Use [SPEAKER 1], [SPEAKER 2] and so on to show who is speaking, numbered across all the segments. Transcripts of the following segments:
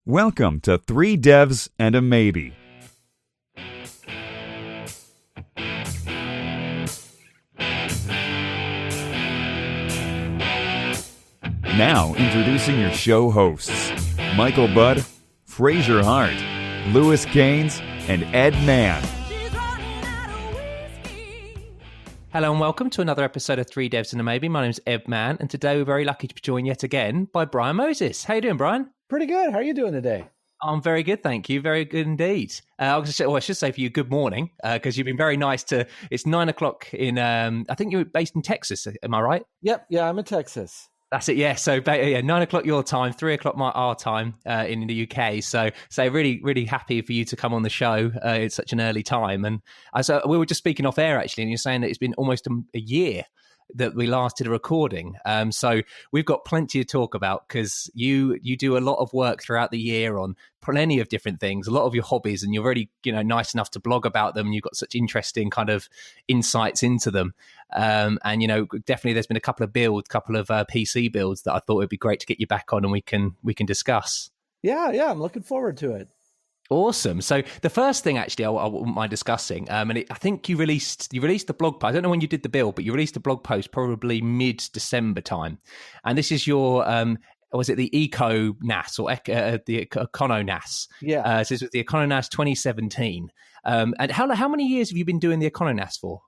[SPEAKER 1] Welcome to Three Devs and a Maybe. Now introducing your show hosts, Michael Budd, Fraser Hart, Lewis Gaines, and Ed Mann.
[SPEAKER 2] Hello and welcome to another episode of Three Devs and a Maybe. My name's Ed Mann, and today we're very lucky to be joined yet again by Brian Moses. How you doing, Brian?
[SPEAKER 3] Pretty good. How are you doing today?
[SPEAKER 2] I'm very good, thank you. Very good indeed. I should say for you, good morning, because you've been very nice to. It's 9 o'clock in. I think you're based in Texas. Am I right?
[SPEAKER 3] Yep. Yeah, I'm in Texas.
[SPEAKER 2] That's it. Yeah. So 9 o'clock your time, 3 o'clock our time in the UK. So really, really happy for you to come on the show. It's such an early time, and we were just speaking off air actually, and you're saying that it's been almost a year that we last did a recording. So we've got plenty to talk about because you do a lot of work throughout the year on plenty of different things, a lot of your hobbies, and you're really, nice enough to blog about them. And you've got such interesting kind of insights into them. And, definitely there's been a couple of PC builds that I thought it'd be great to get you back on and we can discuss.
[SPEAKER 3] Yeah. I'm looking forward to it.
[SPEAKER 2] Awesome. So the first thing, actually, I wouldn't mind discussing, I think you released the blog post. I don't know when you did the build, but you released a blog post probably mid-December time. And this is your, was it the EconoNAS or the EconoNAS?
[SPEAKER 3] Yeah.
[SPEAKER 2] So this was the EconoNAS 2017. And how many years have you been doing the EconoNAS for?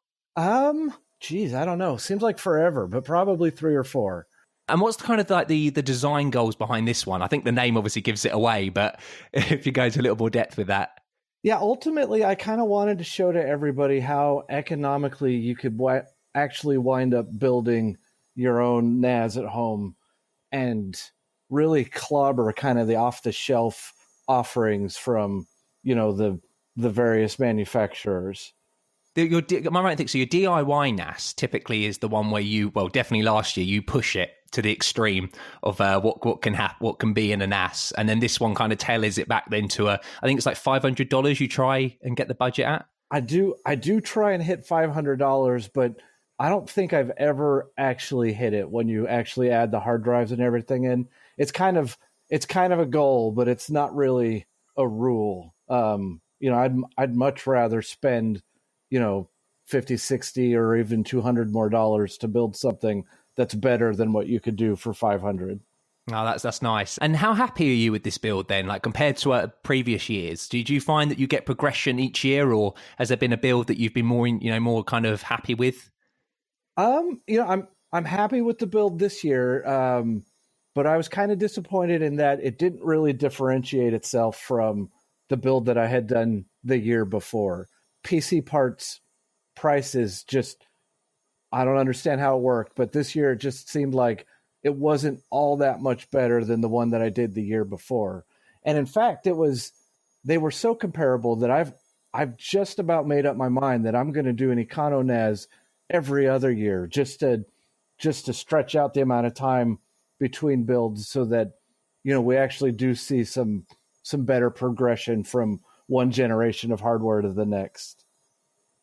[SPEAKER 3] Geez, I don't know. Seems like forever, but probably 3 or 4.
[SPEAKER 2] And what's kind of like the design goals behind this one? I think the name obviously gives it away, but if you go into a little more depth with that.
[SPEAKER 3] Yeah, ultimately, I kind of wanted to show to everybody how economically you could actually wind up building your own NAS at home and really clobber kind of the off-the-shelf offerings from, the various manufacturers.
[SPEAKER 2] Am I right to think so? Your DIY NAS typically is the one where definitely last year you push it to the extreme of what can be in a NAS, and then this one kind of tailors it back then to I think it's like $500 you try and get the budget at. I do
[SPEAKER 3] try and hit $500, but I don't think I've ever actually hit it when you actually add the hard drives and everything in. It's kind of a goal, but it's not really a rule. I'd much rather spend 50, 60, or even $200 more to build something that's better than what you could do for 500.
[SPEAKER 2] Oh, that's nice. And how happy are you with this build then? Like compared to previous years, did you find that you get progression each year, or has there been a build that you've been more kind of happy with?
[SPEAKER 3] I'm happy with the build this year, but I was kind of disappointed in that it didn't really differentiate itself from the build that I had done the year before. PC parts prices just, I don't understand how it worked, but this year it just seemed like it wasn't all that much better than the one that I did the year before. And in fact, they were so comparable that I've just about made up my mind that I'm going to do an EconoNAS every other year just to stretch out the amount of time between builds so that, we actually do see some better progression from one generation of hardware to the next.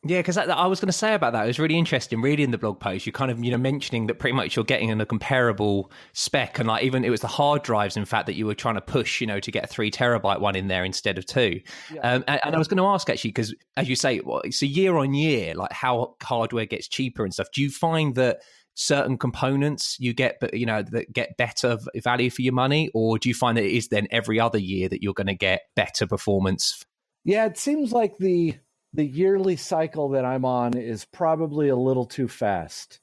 [SPEAKER 2] Yeah, because I was going to say about that, it was really interesting reading the blog post. You kind of, mentioning that pretty much you're getting in a comparable spec, and like even it was the hard drives, in fact, that you were trying to push, to get a 3 terabyte one in there instead of 2. Yeah. And I was going to ask actually, because as you say, so year on year, like how hardware gets cheaper and stuff. Do you find that certain components you get, that get better value for your money, or do you find that it is then every other year that you're going to get better performance?
[SPEAKER 3] Yeah, it seems like the yearly cycle that I'm on is probably a little too fast,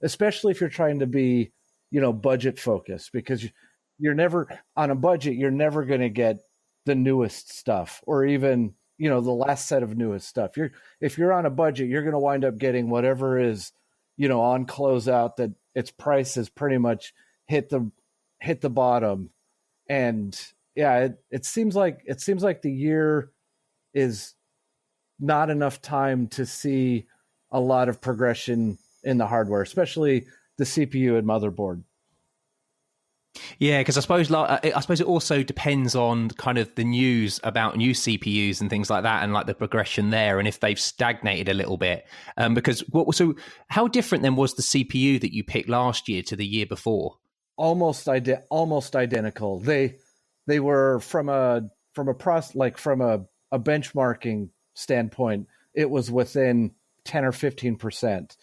[SPEAKER 3] especially if you're trying to be, budget focused, because you're never on a budget. You're never going to get the newest stuff or even, the last set of newest stuff. If you're on a budget, you're going to wind up getting whatever is, on closeout that its price has pretty much hit the bottom. And yeah, it seems like the year is not enough time to see a lot of progression in the hardware, especially the CPU and motherboard.
[SPEAKER 2] Yeah, because I suppose it also depends on kind of the news about new CPUs and things like that, and like the progression there, and if they've stagnated a little bit. So how different then was the CPU that you picked last year to the year before?
[SPEAKER 3] Almost identical. they were from a benchmarking standpoint, it was within 10 or 15%.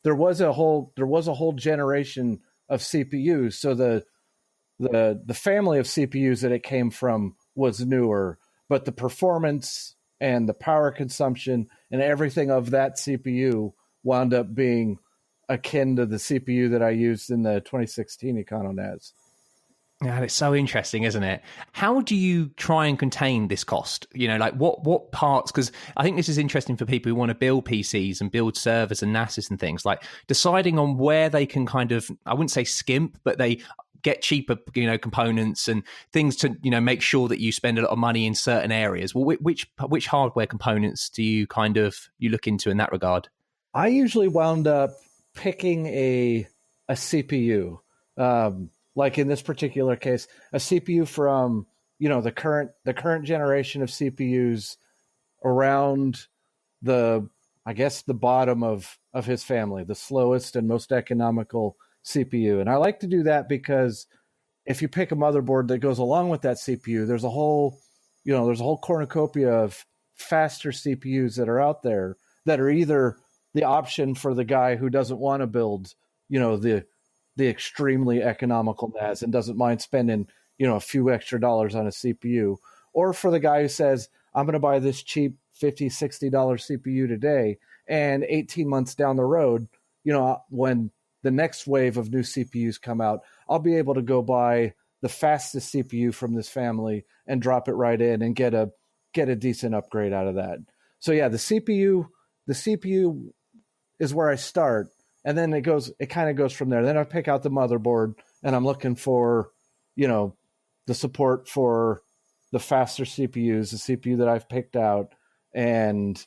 [SPEAKER 3] There was a whole generation of CPUs. So the family of CPUs that it came from was newer, but the performance and the power consumption and everything of that CPU wound up being akin to the CPU that I used in the 2016 EconoNAS.
[SPEAKER 2] Yeah, it's so interesting, isn't it? How do you try and contain this cost? Like what parts? Because I think this is interesting for people who want to build PCs and build servers and NASs and things, like deciding on where they can kind of, I wouldn't say skimp, but they get cheaper, components and things to, make sure that you spend a lot of money in certain areas. Well, which hardware components do you you look into in that regard?
[SPEAKER 3] I usually wound up picking a CPU. Like in this particular case, a CPU from the current generation of CPUs around the bottom of his family, the slowest and most economical CPU. And I like to do that because if you pick a motherboard that goes along with that CPU, there's a whole cornucopia of faster CPUs that are out there that are either the option for the guy who doesn't want to build, the extremely economical NAS and doesn't mind spending, a few extra dollars on a CPU, or for the guy who says, I'm going to buy this cheap $50, $60 CPU today, and 18 months down the road, when the next wave of new CPUs come out, I'll be able to go buy the fastest CPU from this family and drop it right in and get a decent upgrade out of that. So yeah, the CPU is where I start. And then it kind of goes from there. Then I pick out the motherboard and I'm looking for, the support for the faster CPUs, the CPU that I've picked out, and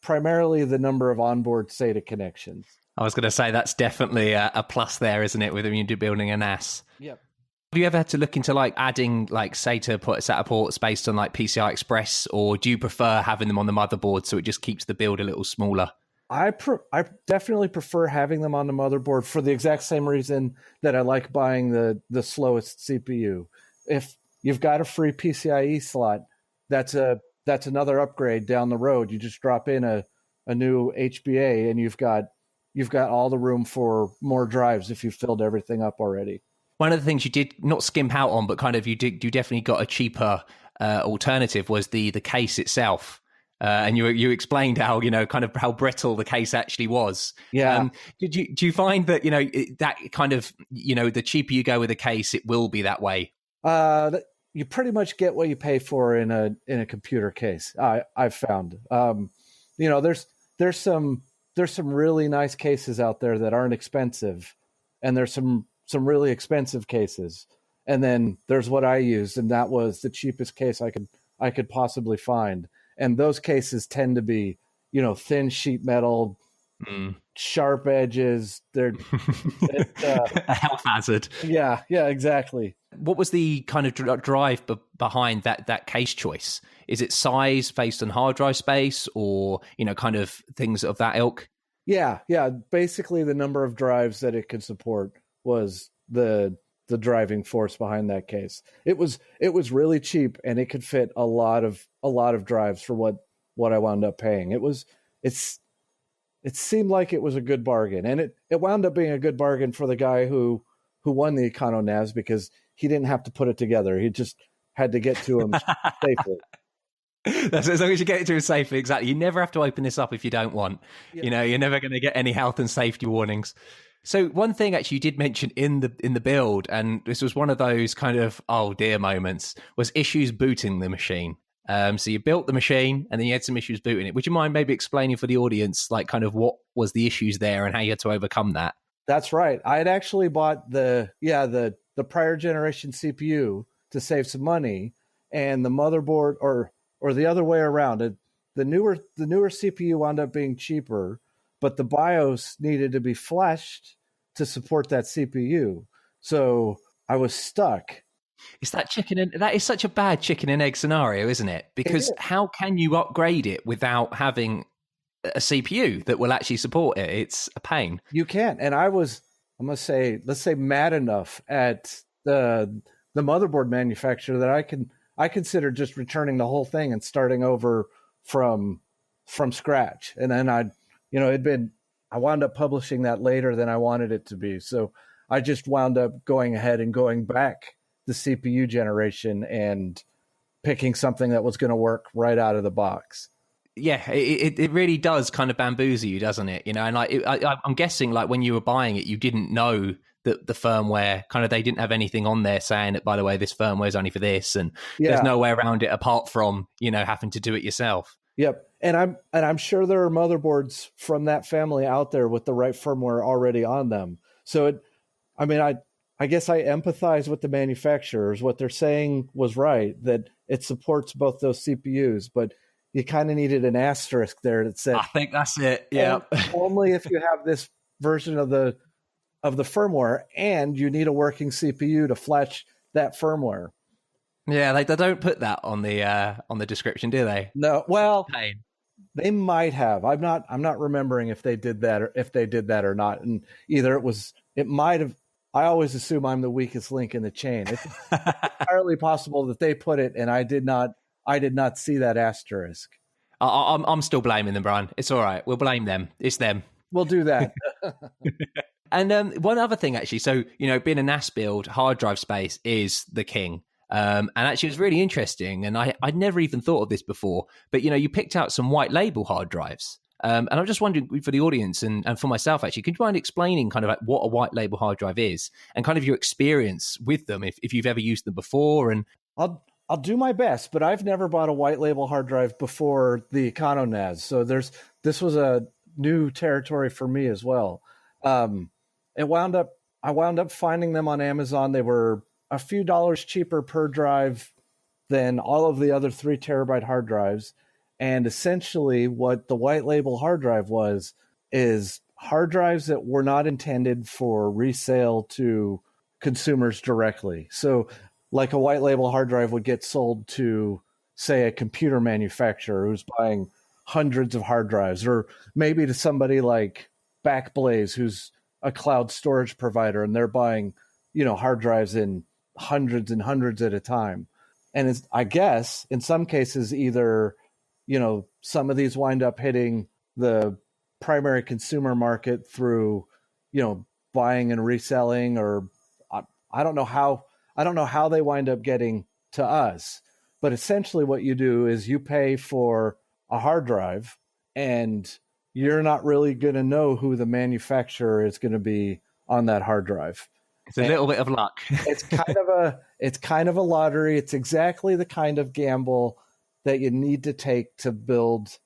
[SPEAKER 3] primarily the number of onboard SATA connections.
[SPEAKER 2] I was going to say that's definitely a plus there, isn't it, with when you're building a NAS?
[SPEAKER 3] Yep.
[SPEAKER 2] Have you ever had to look into adding SATA ports based on PCI Express, or do you prefer having them on the motherboard so it just keeps the build a little smaller?
[SPEAKER 3] I definitely prefer having them on the motherboard for the exact same reason that I like buying the slowest CPU. If you've got a free PCIe slot, that's another upgrade down the road. You just drop in a new HBA and you've got all the room for more drives if you've filled everything up already.
[SPEAKER 2] One of the things you did not skimp out on, but kind of you definitely got a cheaper alternative was the case itself. And you explained how kind of how brittle the case actually was.
[SPEAKER 3] Yeah.
[SPEAKER 2] Do you find that that kind of the cheaper you go with a case, it will be that way?
[SPEAKER 3] You pretty much get what you pay for in a computer case. I've found. There's some really nice cases out there that aren't expensive, and there's some really expensive cases. And then there's what I used, and that was the cheapest case I could possibly find. And those cases tend to be, thin sheet metal, sharp edges. They're
[SPEAKER 2] a health hazard.
[SPEAKER 3] Yeah, exactly.
[SPEAKER 2] What was the kind of drive behind that case choice? Is it size based on hard drive space, or kind of things of that ilk?
[SPEAKER 3] Yeah. Basically, the number of drives that it could support was the driving force behind that case. It was really cheap, and it could fit a lot of drives for what I wound up paying. It seemed like it was a good bargain, and it wound up being a good bargain for the guy who won the EconoNAS, because he didn't have to put it together. He just had to get to him safely.
[SPEAKER 2] That's as long as you get it to him safely. Exactly. You never have to open this up if you don't want. Yeah. You're never going to get any health and safety warnings. So one thing actually you did mention in the build, and this was one of those kind of oh dear moments, was issues booting the machine. So you built the machine and then you had some issues booting it. Would you mind maybe explaining for the audience kind of what was the issues there and how you had to overcome that?
[SPEAKER 3] That's right. I had actually bought the prior generation CPU to save some money, and the motherboard or the other way around. The newer CPU wound up being cheaper, but the BIOS needed to be flashed to support that CPU. So I was stuck.
[SPEAKER 2] Is that that is such a bad chicken and egg scenario, isn't it? Because how can you upgrade it without having a CPU that will actually support it? It's a pain.
[SPEAKER 3] You can't. And let's say mad enough at the the motherboard manufacturer that I considered just returning the whole thing and starting over from scratch. And then I wound up publishing that later than I wanted it to be. So I just wound up going ahead and going back the CPU generation and picking something that was going to work right out of the box.
[SPEAKER 2] Yeah, it really does kind of bamboozle you, doesn't it? You know, and like I'm guessing, like when you were buying it, you didn't know that the firmware kind of, they didn't have anything on there saying that, by the way, this firmware is only for this, and there's no way around it apart from, you know, having to do it yourself.
[SPEAKER 3] Yep, and I'm sure there are motherboards from that family out there with the right firmware already on them. So I guess I empathize with the manufacturers. What they're saying was right, that it supports both those CPUs, but you kind of needed an asterisk there that said,
[SPEAKER 2] I think that's it. Yeah.
[SPEAKER 3] Only if you have this version of the firmware, and you need a working CPU to flash that firmware.
[SPEAKER 2] Yeah, they don't put that on the description, do they?
[SPEAKER 3] No. Well, they might have. I'm not remembering if they did that or not. And either it might have. I always assume I'm the weakest link in the chain. It's entirely possible that they put it, and I did not see that asterisk.
[SPEAKER 2] I'm still blaming them, Brian. It's all right. We'll blame them. It's them.
[SPEAKER 3] We'll do that.
[SPEAKER 2] And one other thing, actually. So, you know, being a NAS build, hard drive space is the king. And actually, it was really interesting. And I'd never even thought of this before. But, you know, you picked out some white label hard drives. And I'm just wondering, for the audience and for myself, actually, could you mind explaining kind of like what a white label hard drive is and kind of your experience with them, if you've ever used them before? And
[SPEAKER 3] I'll do my best, but I've never bought a white label hard drive before the EconoNAS. So this was a new territory for me as well. I wound up finding them on Amazon. They were a few dollars cheaper per drive than all of the other 3 terabyte hard drives. And essentially what the white label hard drive is hard drives that were not intended for resale to consumers directly. So like a white label hard drive would get sold to, say, a computer manufacturer who's buying hundreds of hard drives, or maybe to somebody like Backblaze, who's a cloud storage provider, and they're buying, you know, hard drives in hundreds and hundreds at a time. And I guess in some cases, either, you know, some of these wind up hitting the primary consumer market through, you know, buying and reselling, or I don't know how they wind up getting to us. But essentially what you do is you pay for a hard drive, and you're not really going to know who the manufacturer is going to be on that hard drive.
[SPEAKER 2] It's a little bit of luck.
[SPEAKER 3] It's kind of a lottery. It's exactly the kind of gamble that you need to take to build.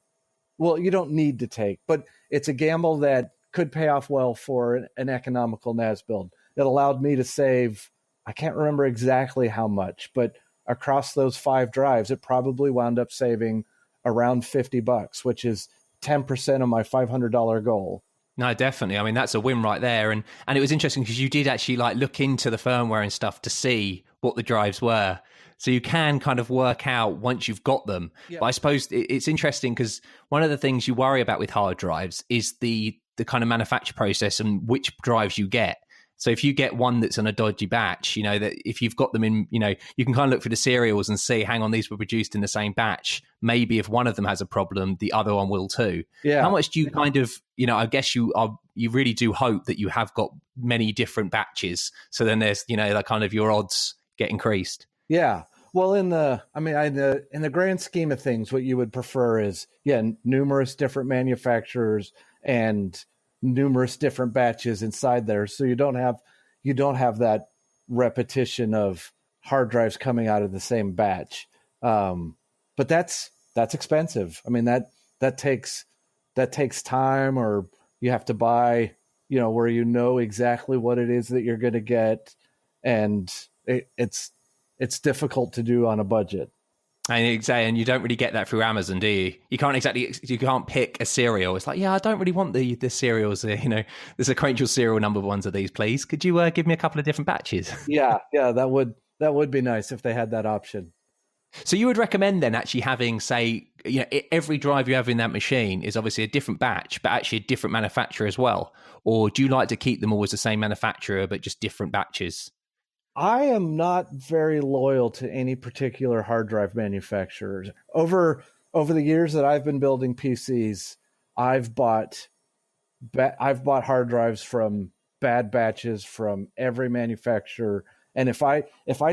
[SPEAKER 3] Well, you don't need to take, but it's a gamble that could pay off well for an economical NAS build. It allowed me to save, I can't remember exactly how much, but across those 5 drives, it probably wound up saving around $50, which is 10% of my $500 goal.
[SPEAKER 2] No, definitely. I mean, that's a win right there. And it was interesting because you did actually like look into the firmware and stuff to see what the drives were. So you can kind of work out once you've got them. Yeah. But I suppose it's interesting because one of the things you worry about with hard drives is the kind of manufacture process and which drives you get. So if you get one that's on a dodgy batch, you know, that if you've got them in, you know, you can kind of look for the serials and see, hang on, these were produced in the same batch. Maybe if one of them has a problem, the other one will too. Yeah. How much do you kind of, you know, I guess you really do hope that you have got many different batches. So then there's, you know, that kind of your odds get increased.
[SPEAKER 3] Yeah. Well, in the grand scheme of things, what you would prefer is, numerous different manufacturers and numerous different batches inside there, so you don't have that repetition of hard drives coming out of the same batch. But that's expensive. I mean, that takes time, or you have to buy, you know, where you know exactly what it is that you're going to get, and it's difficult to do on a budget.
[SPEAKER 2] And you don't really get that through Amazon, do you? You can't pick a cereal. It's like, I don't really want the cereals. You know, there's a sequential serial number ones of these, please. Could you give me a couple of different batches? Yeah,
[SPEAKER 3] that would be nice if they had that option.
[SPEAKER 2] So you would recommend then actually having, say, you know, every drive you have in that machine is obviously a different batch, but actually a different manufacturer as well? Or do you like to keep them always the same manufacturer, but just different batches?
[SPEAKER 3] I am not very loyal to any particular hard drive manufacturers. Over the years that I've been building PCs, I've bought hard drives from bad batches from every manufacturer. And if I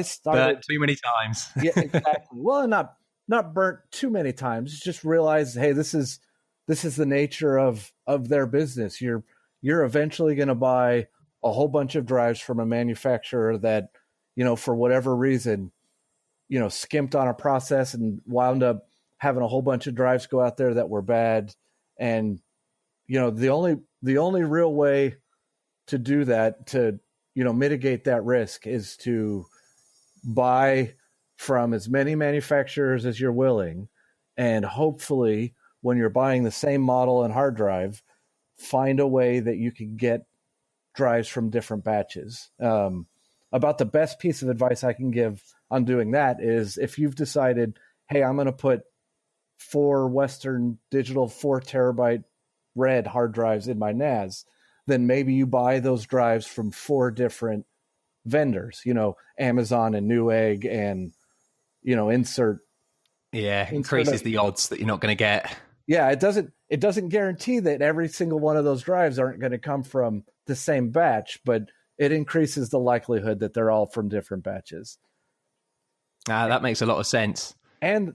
[SPEAKER 3] started
[SPEAKER 2] too many times.
[SPEAKER 3] yeah, exactly. Well, not burnt too many times. Just realize, hey, this is the nature of their business. You're eventually going to buy a whole bunch of drives from a manufacturer that, for whatever reason, skimped on a process and wound up having a whole bunch of drives go out there that were bad. And, the only real way to do that, to, mitigate that risk, is to buy from as many manufacturers as you're willing. And hopefully when you're buying the same model and hard drive, find a way that you can get drives from different batches. About the best piece of advice I can give on doing that is, if you've decided, hey, I'm going to put 4 Western Digital 4 terabyte red hard drives in my NAS, then maybe you buy those drives from 4 different vendors, Amazon and Newegg and, insert.
[SPEAKER 2] Yeah, increases the odds that you're not going to get.
[SPEAKER 3] Yeah, it doesn't guarantee that every single one of those drives aren't going to come from the same batch, but it increases the likelihood that they're all from different batches.
[SPEAKER 2] That makes a lot of sense.
[SPEAKER 3] And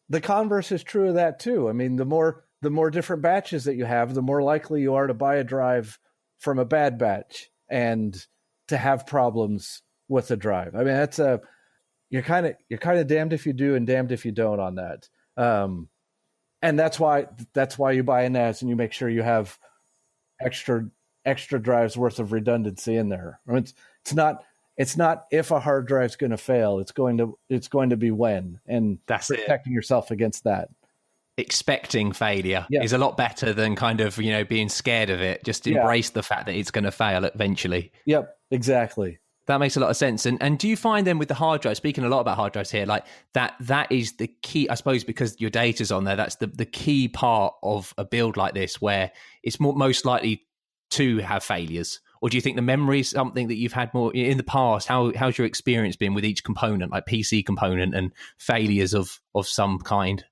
[SPEAKER 3] the converse is true of that too. I mean, the more different batches that you have, the more likely you are to buy a drive from a bad batch and to have problems with the drive. I mean, you're kind of damned if you do and damned if you don't on that. And that's why you buy a NAS and you make sure you have extra drives worth of redundancy in there. I mean, it's not if a hard drive's going to fail. It's going to be when, and
[SPEAKER 2] that's
[SPEAKER 3] protecting yourself against that.
[SPEAKER 2] Expecting failure is a lot better than kind of, being scared of it. Just embrace the fact that it's going to fail eventually.
[SPEAKER 3] Yep, exactly.
[SPEAKER 2] That makes a lot of sense. And do you find then with the hard drive, speaking a lot about hard drives here, like that is the key, I suppose, because your data's on there, that's the key part of a build like this, where it's most likely to have failures? Or do you think the memory is something that you've had more in the past? How's your experience been with each component, like PC component, and failures of some kind?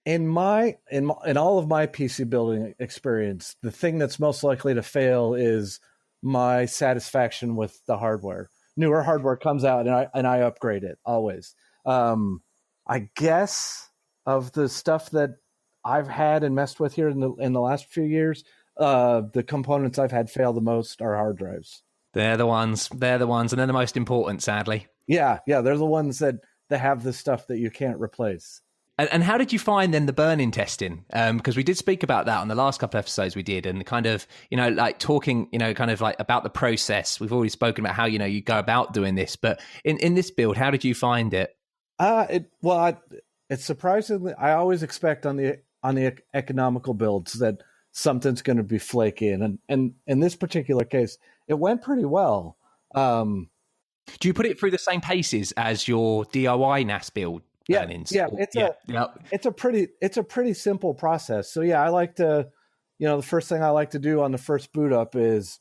[SPEAKER 3] In all of my PC building experience, the thing that's most likely to fail is my satisfaction with the hardware. Newer hardware comes out and I upgrade it always. I guess of the stuff that I've had and messed with here in the last few years, the components I've had fail the most are hard drives.
[SPEAKER 2] They're the ones, and they're the most important, sadly.
[SPEAKER 3] Yeah, they're the ones that have the stuff that you can't replace.
[SPEAKER 2] And how did you find then the burn-in testing? Because we did speak about that on the last couple of episodes we did, and kind of, like talking, kind of like about the process. We've already spoken about how, you go about doing this, but in this build, how did you find it?
[SPEAKER 3] It's surprisingly, I always expect on the economical builds that something's going to be flaky, and in this particular case, it went pretty well. Do
[SPEAKER 2] you put it through the same paces as your DIY NAS build?
[SPEAKER 3] It's a pretty simple process. So I like to, the first thing I like to do on the first boot up is,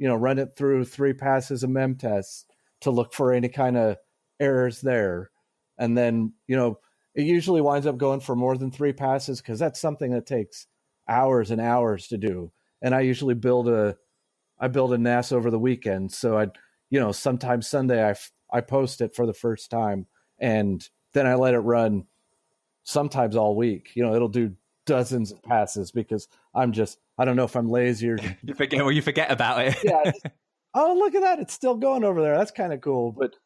[SPEAKER 3] run it through 3 passes of mem tests to look for any kind of errors there. And then, it usually winds up going for more than 3 passes, because that's something that takes hours and hours to do. And I usually build a NAS over the weekend. So sometimes Sunday I post it for the first time, and then I let it run sometimes all week. It'll do dozens of passes because I don't know if I'm lazy or
[SPEAKER 2] you forget about it.
[SPEAKER 3] Oh, look at that. It's still going over there. That's kind of cool. But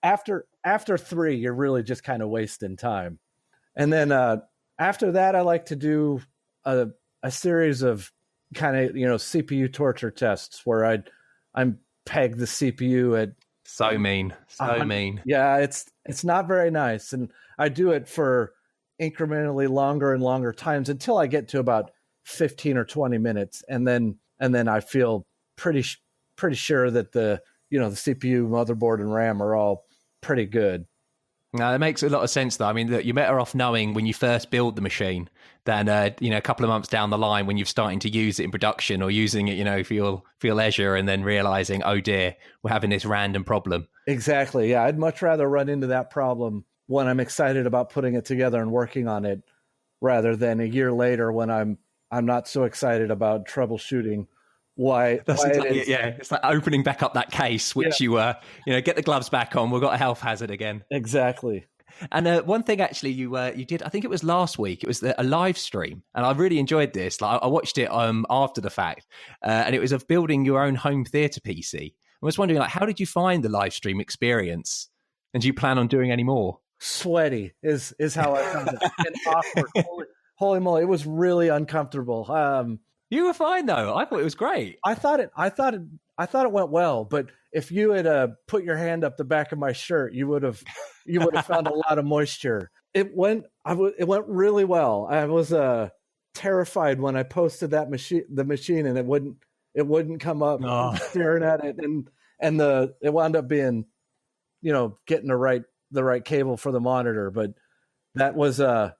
[SPEAKER 3] after 3, you're really just kind of wasting time. And then after that, I like to do a series of kind of, CPU torture tests where I'm peg the CPU at
[SPEAKER 2] so mean.
[SPEAKER 3] Yeah, it's not very nice, and I do it for incrementally longer and longer times until I get to about 15 or 20 minutes, and then I feel pretty sure that the CPU, motherboard, and RAM are all pretty good.
[SPEAKER 2] No, that makes a lot of sense, though. I mean, you're better off knowing when you first build the machine than a couple of months down the line when you're starting to use it in production or using it, for your leisure, and then realizing, oh dear, we're having this random problem.
[SPEAKER 3] Exactly. Yeah, I'd much rather run into that problem when I'm excited about putting it together and working on it, rather than a year later when I'm not so excited about troubleshooting why
[SPEAKER 2] Exactly
[SPEAKER 3] it is.
[SPEAKER 2] Yeah, it's like opening back up that case, which you get the gloves back on. We've got a health hazard again.
[SPEAKER 3] Exactly.
[SPEAKER 2] And one thing actually you did, I think it was last week, it was a live stream, and I really enjoyed this. Like, I watched it after the fact, and it was of building your own home theater PC. I was wondering, like, how did you find the live stream experience, and do you plan on doing any more?
[SPEAKER 3] Sweaty is how I found it, and awkward. Holy moly, it was really uncomfortable.
[SPEAKER 2] You were fine though. I thought it was great.
[SPEAKER 3] I thought it went well, but if you had put your hand up the back of my shirt, you would have found a lot of moisture. It went really well. I was terrified when I posted the machine, and it wouldn't come up.
[SPEAKER 2] Oh.
[SPEAKER 3] Staring at it, and it wound up being, getting the right cable for the monitor. But that was I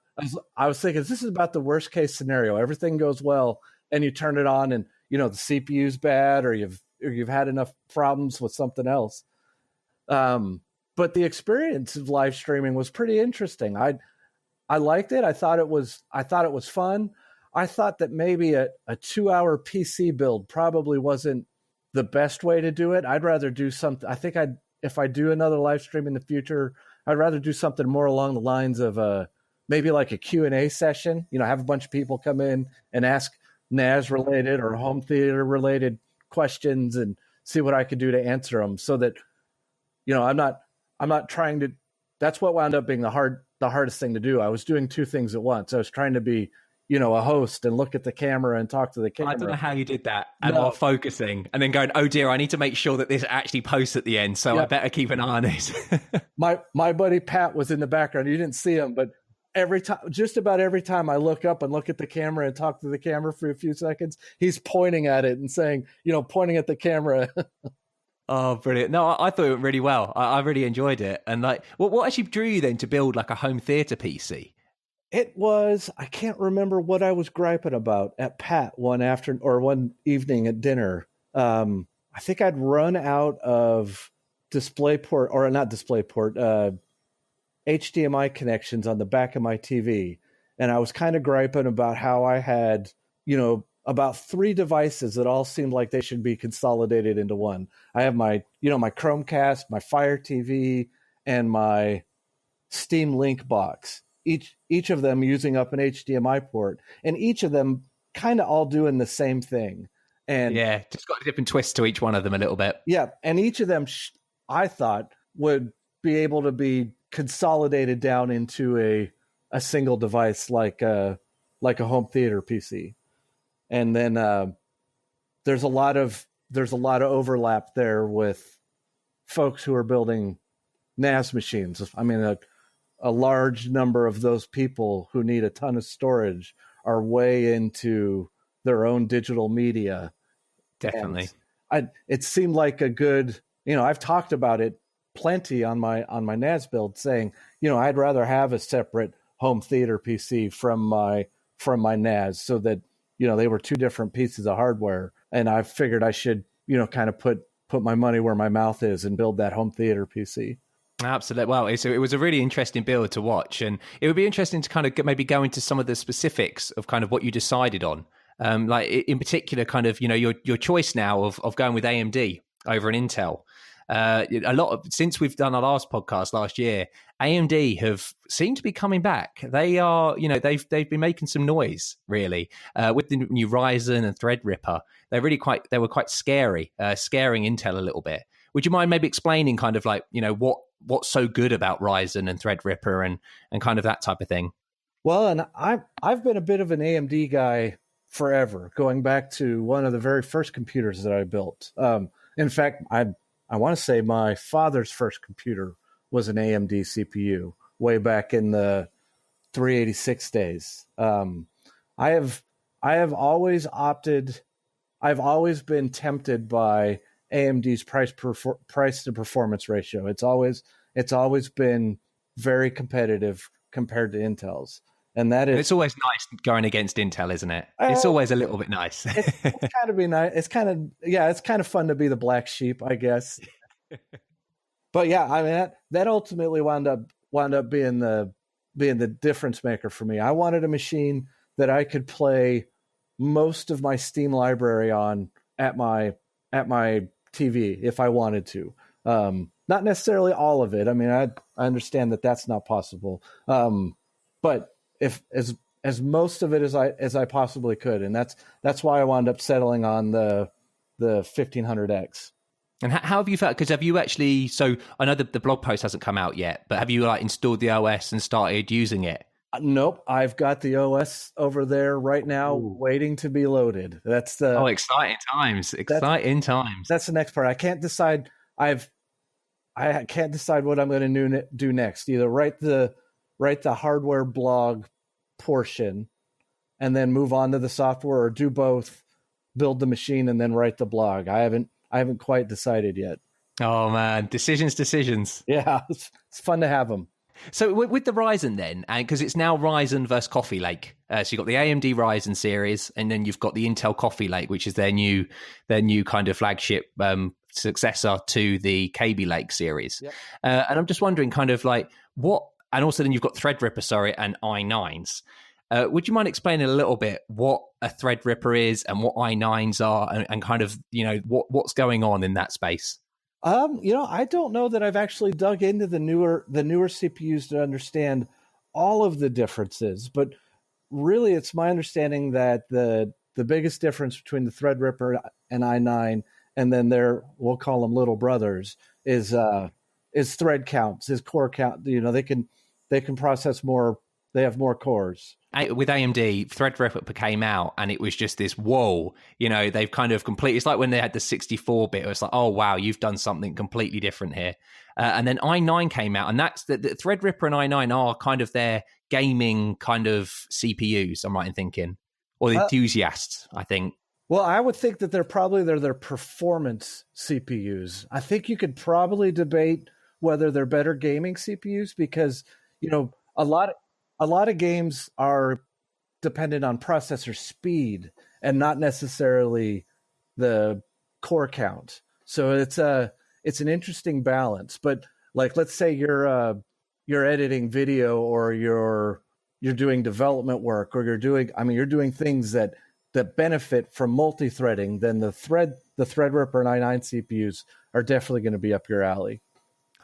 [SPEAKER 3] was thinking, this is about the worst case scenario. Everything goes well, and you turn it on, and the CPU's bad, or you've had enough problems with something else. But the experience of live streaming was pretty interesting. I liked it. I thought it was fun. I thought that maybe a 2-hour PC build probably wasn't the best way to do it. I'd rather do something. I think if I do another live stream in the future, I'd rather do something more along the lines of maybe like a Q&A session. Have a bunch of people come in and ask NAS related or home theater related questions, and see what I could do to answer them, so that I'm not trying to. That's what wound up being the hardest thing to do. I was doing two things at once. I was trying to be a host and look at the camera and talk to the camera.
[SPEAKER 2] I don't know how you did that, and while focusing, and then going, oh dear, I need to make sure that this actually posts at the end, so I better keep an eye on this.
[SPEAKER 3] My buddy Pat was in the background. You didn't see him, but just about every time I look up and look at the camera and talk to the camera for a few seconds, he's pointing at it and saying, pointing at the camera.
[SPEAKER 2] Oh, brilliant. No, I thought it went really well. I really enjoyed it. And what actually drew you then to build like a home theater PC?
[SPEAKER 3] It was, I can't remember what I was griping about at Pat one evening at dinner. I think I'd run out of HDMI connections on the back of my TV. And I was kind of griping about how I had, about 3 devices that all seemed like they should be consolidated into one. I have my Chromecast, my Fire TV, and my Steam Link box. Each of them using up an HDMI port, and each of them kind of all doing the same thing. And
[SPEAKER 2] yeah, just got a different twist to each one of them a little bit.
[SPEAKER 3] Yeah, and each of them I thought would be able to be consolidated down into a single device, like a home theater PC. And then there's a lot of overlap there with folks who are building NAS machines. I mean, a large number of those people who need a ton of storage are way into their own digital media.
[SPEAKER 2] Definitely.
[SPEAKER 3] It seemed like a good, I've talked about it plenty on my NAS build, saying, I'd rather have a separate home theater PC from my NAS, so that, they were 2 different pieces of hardware. And I figured I should, kind of put my money where my mouth is and build that home theater PC.
[SPEAKER 2] Absolutely. Well, it was a really interesting build to watch, and it would be interesting to kind of maybe go into some of the specifics of kind of what you decided on. Like in particular, kind of, your choice now of going with AMD over an Intel. Since we've done our last podcast last year, AMD have seemed to be coming back. They are, they've been making some noise really with the new Ryzen and Threadripper. They were quite scary, scaring Intel a little bit. Would you mind maybe explaining kind of like, what's so good about Ryzen and Threadripper and kind of that type of thing?
[SPEAKER 3] Well, and I've been a bit of an AMD guy forever, going back to one of the very first computers that I built. In fact, I want to say my father's first computer was an AMD CPU way back in the 386 days. I've always been tempted by AMD's price to performance ratio. It's always been very competitive compared to Intel's. And that is,
[SPEAKER 2] it's always nice going against Intel, isn't it? It's always a little bit nice.
[SPEAKER 3] it's kind of be nice. It's kind of fun to be the black sheep, I guess. But yeah, I mean that ultimately wound up being the difference maker for me. I wanted a machine that I could play most of my Steam library on at my TV if I wanted to. Not necessarily all of it. I mean, I understand that that's not possible. But if as most of it as I possibly could, and that's why I wound up settling on the 1500X.
[SPEAKER 2] And how have you felt? Because have you actually? So I know the blog post hasn't come out yet, but have you like installed the OS and started using it?
[SPEAKER 3] Nope, I've got the OS over there right now, waiting to be loaded. That's the
[SPEAKER 2] exciting times! Exciting times.
[SPEAKER 3] That's the next part. I can't decide. I can't decide what I'm going to do next. Either write the hardware blog portion, and then move on to the software, or do both. Build the machine and then write the blog. I haven't quite decided yet.
[SPEAKER 2] Oh man, decisions.
[SPEAKER 3] Yeah, it's fun to have them.
[SPEAKER 2] So with the Ryzen then, and because it's now Ryzen versus Coffee Lake, so you've got the AMD Ryzen series, and then you've got the Intel Coffee Lake, which is their new kind of flagship successor to the Kaby Lake series. Yep. And I'm just wondering, kind of like what, and also then you've got Threadripper, and i9s. Would you mind explaining a little bit what a Threadripper is and what i9s are, and kind of what's going on in that space?
[SPEAKER 3] I don't know that I've actually dug into the newer CPUs to understand all of the differences, but really it's my understanding that the biggest difference between the Threadripper and i9, and then we'll call them little brothers, is thread counts, is core count. They can process more. They have more cores.
[SPEAKER 2] With AMD, Threadripper came out, and it was just this, whoa, they've kind of completely, it's like when they had the 64-bit, it was like, oh, wow, you've done something completely different here. And then i9 came out, and that's the Threadripper and i9 are kind of their gaming kind of CPUs, I'm right in thinking, or the enthusiasts, I think.
[SPEAKER 3] Well, I would think that they're their performance CPUs. I think you could probably debate whether they're better gaming CPUs because, a lot of games are dependent on processor speed and not necessarily the core count. So it's an interesting balance. But like, let's say you're editing video, or you're doing development work, or you're doing things that benefit from multi-threading, then the Threadripper and i9 CPUs are definitely going to be up your alley.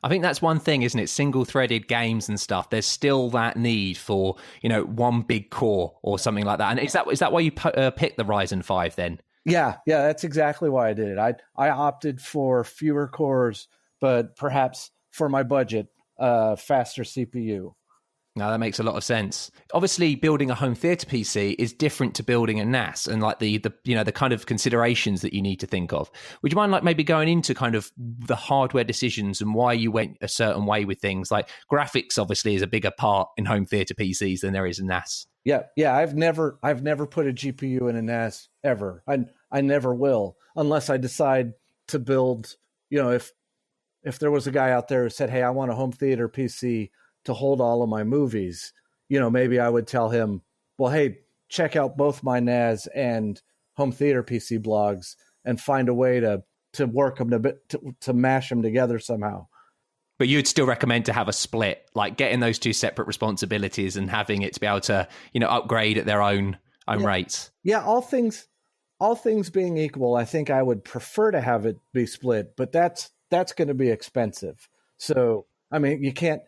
[SPEAKER 2] I think that's one thing, isn't it? Single-threaded games and stuff. There's still that need for, one big core or something like that. And is that why you picked the Ryzen 5 then?
[SPEAKER 3] Yeah, that's exactly why I did it. I opted for fewer cores, but perhaps for my budget, faster CPU.
[SPEAKER 2] No, that makes a lot of sense. Obviously, building a home theater PC is different to building a NAS, and like the kind of considerations that you need to think of. Would you mind like maybe going into kind of the hardware decisions and why you went a certain way with things? Like graphics obviously is a bigger part in home theater PCs than there is in NAS.
[SPEAKER 3] Yeah. I've never put a GPU in a NAS ever. I never will, unless I decide to build. If there was a guy out there who said, "Hey, I want a home theater PC to hold all of my movies," maybe I would tell him, well, hey, check out both my NAS and home theater PC blogs and find a way to work them to mash them together somehow.
[SPEAKER 2] But you'd still recommend to have a split, like getting those two separate responsibilities and having it to be able to, upgrade at their own rates. Yeah,
[SPEAKER 3] all things being equal, I think I would prefer to have it be split, but that's going to be expensive. So, I mean, you can't.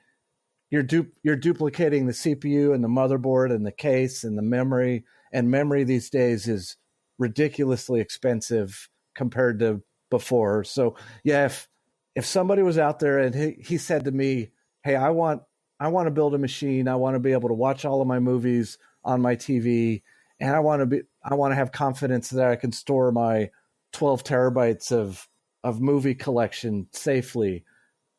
[SPEAKER 3] You're duplicating the CPU and the motherboard and the case and the memory. And memory these days is ridiculously expensive compared to before. So yeah, if somebody was out there and he said to me, "Hey, I want to build a machine. I want to be able to watch all of my movies on my TV, and I want to have confidence that I can store my 12 terabytes of movie collection safely.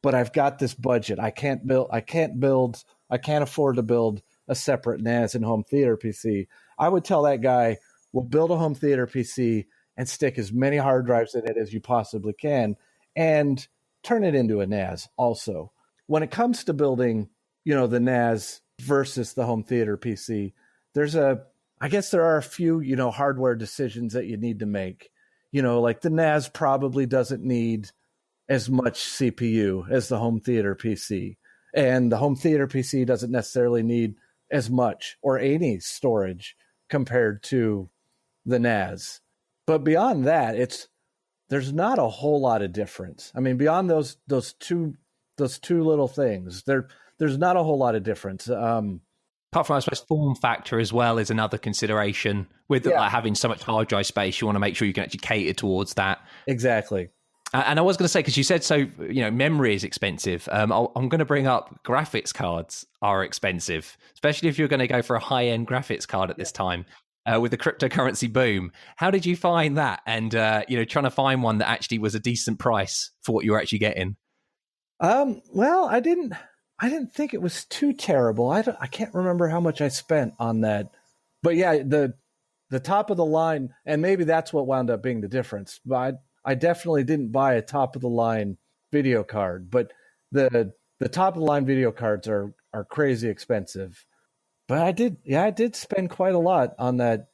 [SPEAKER 3] But I've got this budget. I can't afford to build a separate NAS and home theater PC." I would tell that guy, well, build a home theater PC and stick as many hard drives in it as you possibly can and turn it into a NAS also. When it comes to building the NAS versus the home theater PC, I guess there are a few, hardware decisions that you need to make. Like the NAS probably doesn't need as much CPU as the home theater PC. And the home theater PC doesn't necessarily need as much or any storage compared to the NAS. But beyond that, there's not a whole lot of difference. I mean, beyond those two little things, there's not a whole lot of difference.
[SPEAKER 2] Apart from, I suppose, form factor as well is another consideration. With like, having so much hard drive space, you want to make sure you can actually cater towards that.
[SPEAKER 3] Exactly.
[SPEAKER 2] And I was going to say, because you said so, memory is expensive. I'm going to bring up graphics cards are expensive, especially if you're going to go for a high-end graphics card at this time with the cryptocurrency boom. How did you find that? And, trying to find one that actually was a decent price for what you were actually getting?
[SPEAKER 3] Well, I didn't think it was too terrible. I can't remember how much I spent on that. But yeah, the top of the line, and maybe that's what wound up being the difference. But I definitely didn't buy a top of the line video card, but the top of the line video cards are crazy expensive. But I did spend quite a lot on that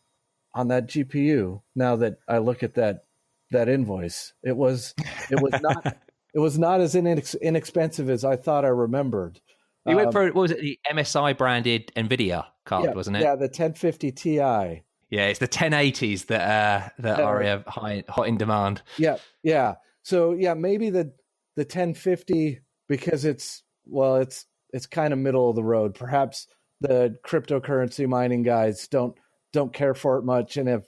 [SPEAKER 3] GPU. Now that I look at that invoice, it was not as inexpensive as I thought I remembered.
[SPEAKER 2] You went for, what was it, the MSI branded NVIDIA card, wasn't it?
[SPEAKER 3] Yeah, the 1050 Ti.
[SPEAKER 2] Yeah, it's the 1080s that are hot in demand.
[SPEAKER 3] Yeah. So yeah, maybe the 1050, because it's kind of middle of the road. Perhaps the cryptocurrency mining guys don't care for it much, and if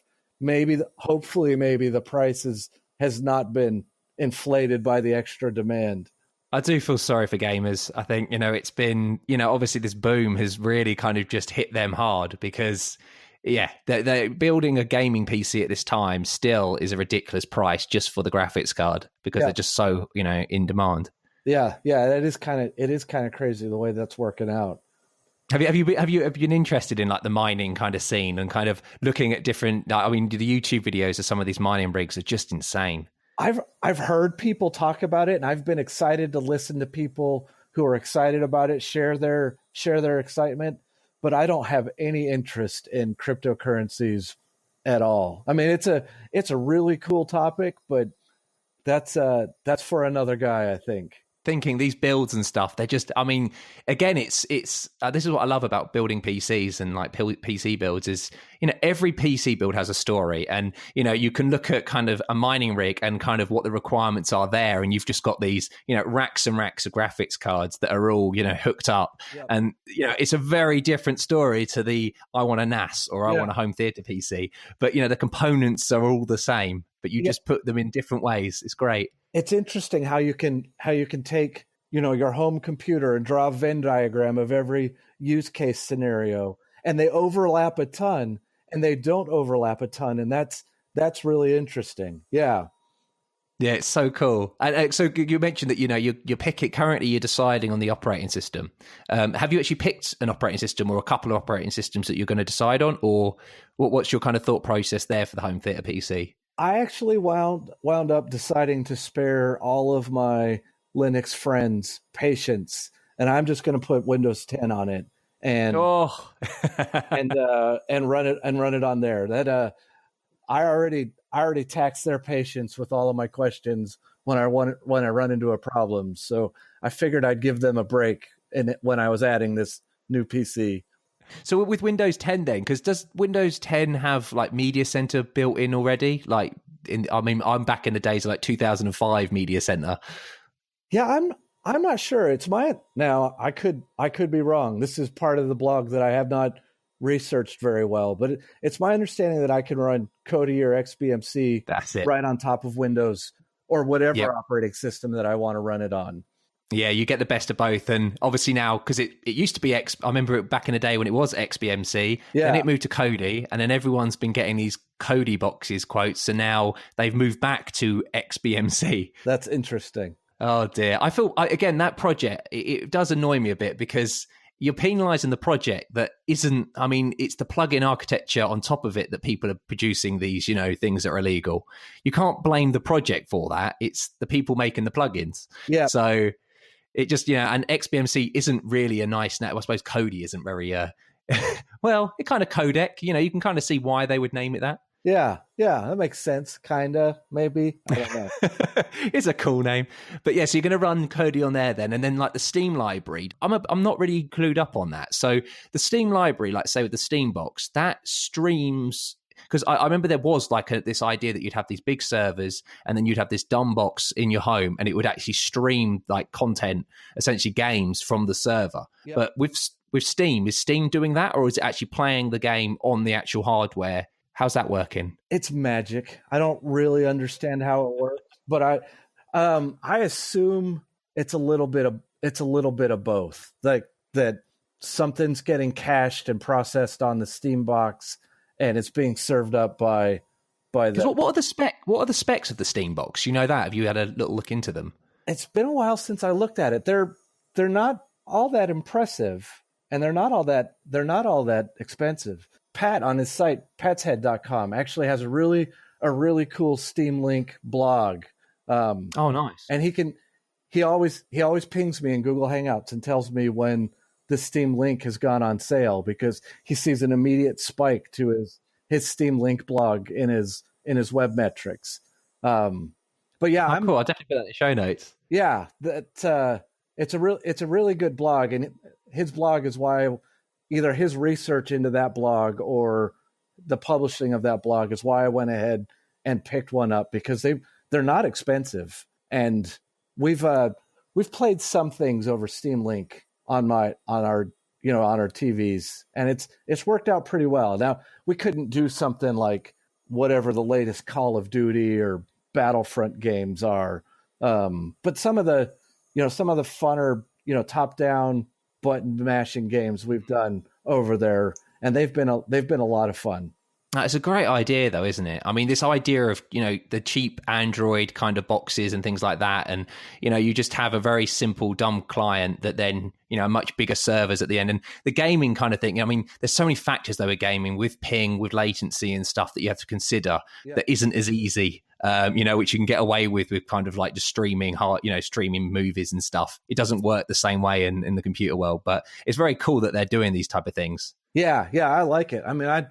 [SPEAKER 3] hopefully the price has not been inflated by the extra demand.
[SPEAKER 2] I do feel sorry for gamers. I think, it's been, obviously this boom has really kind of just hit them hard because, they're building a gaming PC at this time still is a ridiculous price just for the graphics card because they're just so, in demand. Yeah,
[SPEAKER 3] it is kind of crazy the way that's working out.
[SPEAKER 2] Have you been interested in like the mining kind of scene and kind of looking at different? I mean, the YouTube videos of some of these mining rigs are just insane.
[SPEAKER 3] I've heard people talk about it, and I've been excited to listen to people who are excited about it share their excitement. But I don't have any interest in cryptocurrencies at all. I mean, it's a really cool topic, but that's for another guy, I think.
[SPEAKER 2] Thinking these builds and stuff, they're just, I mean, again, it's this is what I love about building PCs and like PC builds is, every PC build has a story, and, you can look at kind of a mining rig and kind of what the requirements are there. And you've just got these, racks and racks of graphics cards that are all, hooked up. Yep. And, it's a very different story to the, I want a NAS or I want a home theater PC, but, the components are all the same, but you just put them in different ways. It's great.
[SPEAKER 3] It's interesting how you can take, your home computer and draw a Venn diagram of every use case scenario, and they overlap a ton and they don't overlap a ton. And that's really interesting. Yeah.
[SPEAKER 2] Yeah, it's so cool. And so you mentioned that, you're picking, currently you're deciding on the operating system. Have you actually picked an operating system or a couple of operating systems that you're going to decide on, or what's your kind of thought process there for the home theater PC?
[SPEAKER 3] I actually wound up deciding to spare all of my Linux friends' patience, and I'm just going to put Windows 10 on it and and run it on there. That I already taxed their patience with all of my questions when I run into a problem. So I figured I'd give them a break when I was adding this new PC.
[SPEAKER 2] So with Windows 10 then, because does Windows 10 have like Media Center built in already? Like, I'm back in the days of like 2005 Media Center.
[SPEAKER 3] Yeah, I'm not sure. Now I could be wrong. This is part of the blog that I have not researched very well, but it's my understanding that I can run Kodi or XBMC right on top of Windows or whatever operating system that I want to run it on.
[SPEAKER 2] Yeah, you get the best of both. And obviously now, because it used to be I remember it back in the day when it was XBMC, then it moved to Kodi, and then everyone's been getting these Kodi boxes quotes, so now they've moved back to XBMC.
[SPEAKER 3] That's interesting.
[SPEAKER 2] Oh dear. I feel, again, that project, it does annoy me a bit because you're penalizing the project that isn't, it's the plugin architecture on top of it that people are producing these, things that are illegal. You can't blame the project for that. It's the people making the plugins.
[SPEAKER 3] Yeah.
[SPEAKER 2] So It just, and XBMC isn't really a nice name. I suppose Kodi isn't very, well, it kind of codec, you can kind of see why they would name it that.
[SPEAKER 3] Yeah, that makes sense. Kinda, maybe. I don't know.
[SPEAKER 2] It's a cool name. But yeah, so you're going to run Kodi on there then. And then like the Steam library, I'm not really clued up on that. So the Steam library, like say with the Steam box, that streams... Because I remember there was like this idea that you'd have these big servers and then you'd have this dumb box in your home and it would actually stream like content, essentially games from the server. Yep. But with Steam, is Steam doing that, or is it actually playing the game on the actual hardware? How's that working?
[SPEAKER 3] It's magic. I don't really understand how it works, but I assume it's a little bit of both. Like that something's getting cached and processed on the Steam box, and it's being served up by the.
[SPEAKER 2] What are the specs of the Steam box? You know that? Have you had a little look into them? It's
[SPEAKER 3] been a while since I looked at it. They're not all that impressive, and they're not all that expensive. Pat on his site, patshead.com, actually has a really cool Steam Link blog.
[SPEAKER 2] Oh, nice!
[SPEAKER 3] And he always pings me in Google Hangouts and tells me when the Steam Link has gone on sale, because he sees an immediate spike to his Steam Link blog in his web metrics. But yeah,
[SPEAKER 2] cool. I'll definitely put that in the show notes.
[SPEAKER 3] Yeah, it's a really good blog, and his blog is why either his research into that blog or the publishing of that blog is why I went ahead and picked one up, because they're not expensive, and we've played some things over Steam Link on our TVs, and it's worked out pretty well. Now, we couldn't do something like whatever the latest Call of Duty or Battlefront games are, but some of the funner, top down button mashing games we've done over there, and they've been a lot of fun.
[SPEAKER 2] It's a great idea, though, isn't it? I mean, this idea of, the cheap Android kind of boxes and things like that. And, you just have a very simple, dumb client that then, much bigger servers at the end. And the gaming kind of thing, I mean, there's so many factors, though, with gaming, with ping, with latency and stuff that you have to consider that isn't as easy, which you can get away with kind of like just streaming streaming movies and stuff. It doesn't work the same way in the computer world, but it's very cool that they're doing these type of things.
[SPEAKER 3] Yeah, I like it. I mean,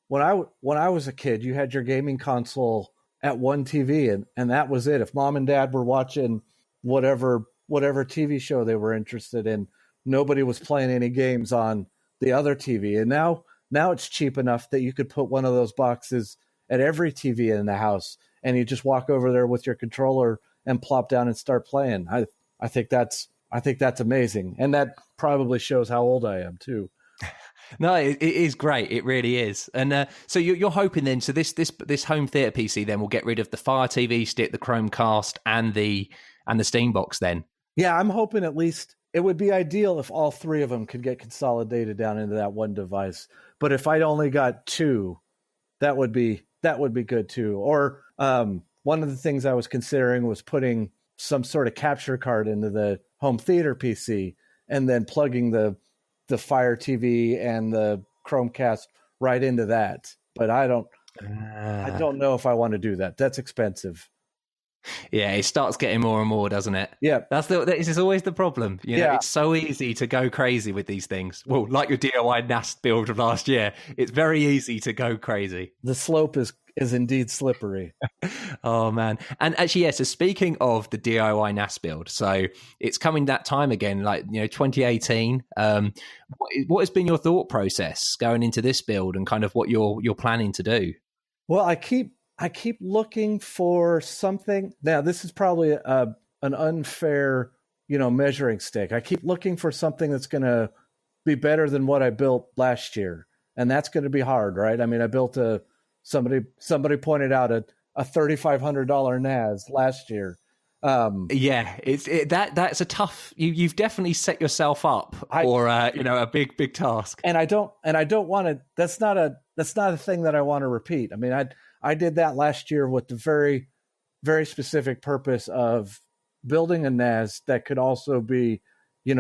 [SPEAKER 3] when I was a kid, you had your gaming console at one TV, and that was it. If mom and dad were watching whatever TV show they were interested in, nobody was playing any games on the other TV. And now it's cheap enough that you could put one of those boxes at every TV in the house, and you just walk over there with your controller and plop down and start playing. I think that's amazing, and that probably shows how old I am too.
[SPEAKER 2] No, it is great. It really is. And so you're hoping then, so this home theater PC then will get rid of the Fire TV stick, the Chromecast, and the Steam box then? Yeah,
[SPEAKER 3] I'm hoping at least it would be ideal if all three of them could get consolidated down into that one device. But if I only got two, that would be good too. Or one of the things I was considering was putting some sort of capture card into the home theater PC and then plugging the Fire TV and the Chromecast right into that. But I don't know if I want to do that. That's expensive.
[SPEAKER 2] Yeah, it starts getting more and more, doesn't it?
[SPEAKER 3] Yeah.
[SPEAKER 2] This is always the problem. It's so easy to go crazy with these things. Well, like your DIY NAS build of last year, it's very easy to go crazy.
[SPEAKER 3] The slope is indeed slippery.
[SPEAKER 2] Oh, man. And actually, so speaking of the DIY NAS build, so it's coming that time again, 2018. What has been your thought process going into this build and kind of what you're planning to do?
[SPEAKER 3] Well, I keep looking for something. Now, this is probably an unfair, measuring stick. I keep looking for something that's going to be better than what I built last year. And that's going to be hard, right? I mean, I built somebody pointed out a $3,500 NAS last year.
[SPEAKER 2] That's a tough. You've definitely set yourself up for a big task.
[SPEAKER 3] And I don't want to. That's not a thing that I want to repeat. I mean, I did that last year with the very, very specific purpose of building a NAS that could also be, a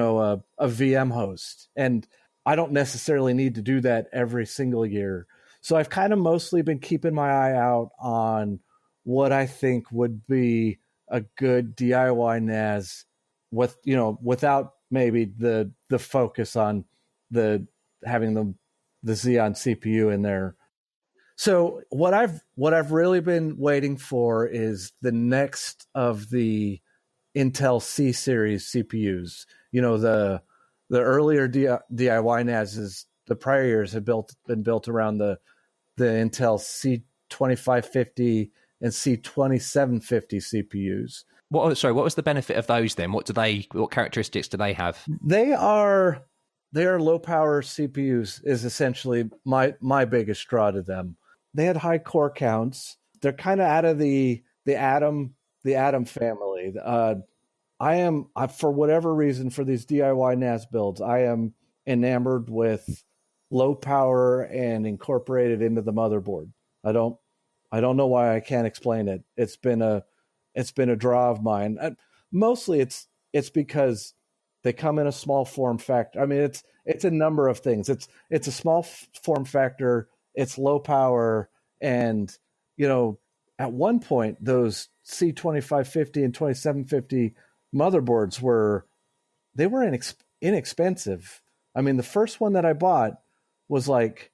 [SPEAKER 3] VM host. And I don't necessarily need to do that every single year. So I've kind of mostly been keeping my eye out on what I think would be a good DIY NAS without maybe the focus on having the Xeon CPU in there. So what I've really been waiting for is the next of the Intel C series CPUs. The earlier DIY NASs the prior years have been built around the Intel C2550 and C2750 CPUs.
[SPEAKER 2] What was the benefit of those then? What characteristics do they have?
[SPEAKER 3] They are low power CPUs is essentially my biggest draw to them. They had high core counts. They're kind of out of the Atom family. For whatever reason, for these DIY NAS builds, I am enamored with low power and incorporated into the motherboard. I don't know why. I can't explain it. It's been a draw of mine. Mostly it's because they come in a small form factor. I mean, it's a number of things. It's a small form factor. It's low power, and at one point those C2550 and 2750 motherboards were inexpensive. I mean, the first one that I bought was like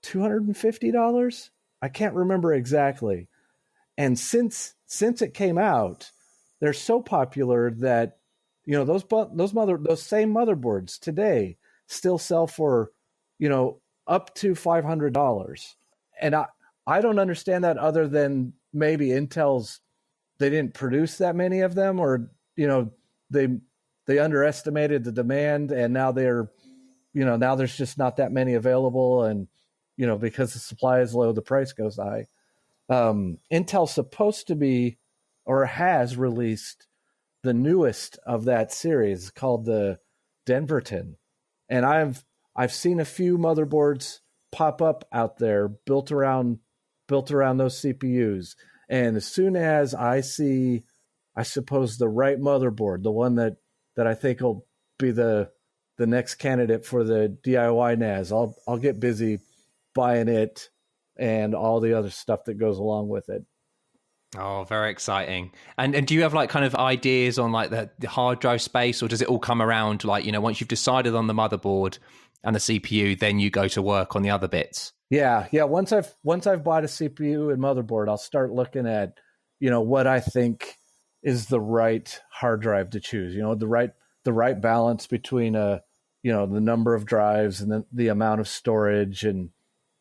[SPEAKER 3] $250. I can't remember exactly. And since it came out, they're so popular that those same motherboards today still sell for up to $500. And I don't understand that, other than maybe they didn't produce that many of them, or they underestimated the demand, and now now there's just not that many available, and because the supply is low, the price goes high. Intel's supposed to be, or has released, the newest of that series called the Denverton, and I've seen a few motherboards pop up out there built around those CPUs, and as soon as I see, I suppose, the right motherboard, the one that I think will be the next candidate for the DIY NAS, I'll get busy buying it and all the other stuff that goes along with it.
[SPEAKER 2] Oh, very exciting. And do you have like kind of ideas on like the hard drive space, or does it all come around like, once you've decided on the motherboard and the CPU, then you go to work on the other bits?
[SPEAKER 3] Yeah. Once I've bought a CPU and motherboard, I'll start looking at, what I think is the right hard drive to choose, the right balance between the number of drives and the amount of storage, and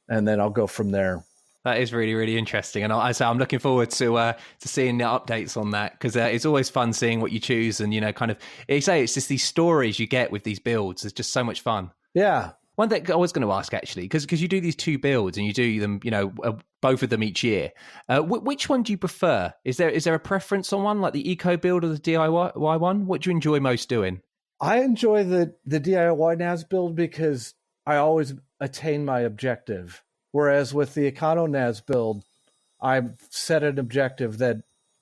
[SPEAKER 3] then I'll go from there.
[SPEAKER 2] That is really, really interesting. And I'm looking forward to seeing the updates on that, because it's always fun seeing what you choose, and, kind of, it's just these stories you get with these builds. It's just so much fun.
[SPEAKER 3] Yeah.
[SPEAKER 2] One thing I was going to ask, actually, because you do these two builds and you do them, both of them each year. Which one do you prefer? Is there a preference on one, like the eco build or the DIY one? What do you enjoy most doing?
[SPEAKER 3] I enjoy the DIY NAS build because I always attain my objective. Whereas with the EconoNAS build, I've set an objective that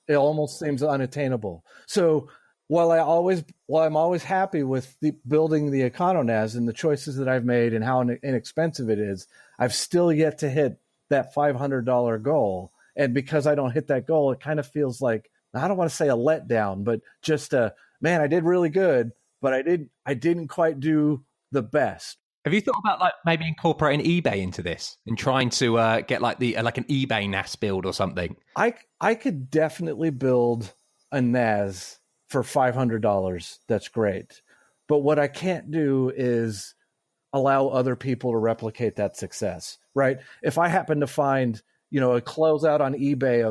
[SPEAKER 3] it almost seems unattainable. So while I'm always happy with building the EconoNAS and the choices that I've made and how inexpensive it is, I've still yet to hit that $500 goal. And because I don't hit that goal, it kind of feels like, I don't want to say a letdown, but just man, I did really good, but I didn't quite do the best.
[SPEAKER 2] Have you thought about like maybe incorporating eBay into this and trying to get like an eBay NAS build or something?
[SPEAKER 3] I could definitely build a NAS for $500. That's great. But what I can't do is allow other people to replicate that success, right? If I happen to find, a closeout on eBay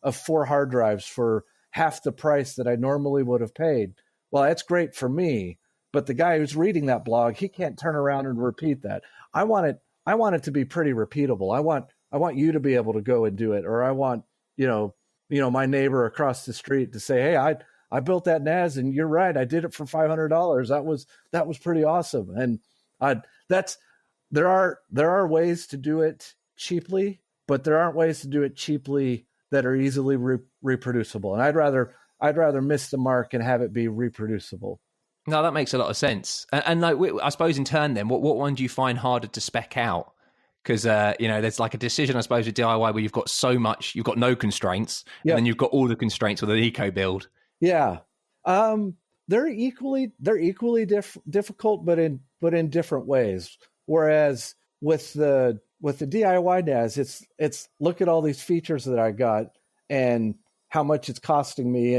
[SPEAKER 3] of 4 hard drives for half the price that I normally would have paid, well, that's great for me. But the guy who's reading that blog, he can't turn around and repeat that. I want it to be pretty repeatable. I want you to be able to go and do it, or I want my neighbor across the street to say, "Hey, I built that NAS, and you're right, I did it for $500. That was pretty awesome." And there are ways to do it cheaply, but there aren't ways to do it cheaply that are easily reproducible. And I'd rather miss the mark and have it be reproducible.
[SPEAKER 2] No, that makes a lot of sense. And like, I suppose in turn then, what one do you find harder to spec out? Because, there's like a decision, I suppose, with DIY where you've got no constraints, and then you've got all the constraints with an eco build.
[SPEAKER 3] Yeah. they're equally difficult, but in different ways. Whereas with the DIY NAS, it's look at all these features that I got and how much it's costing me,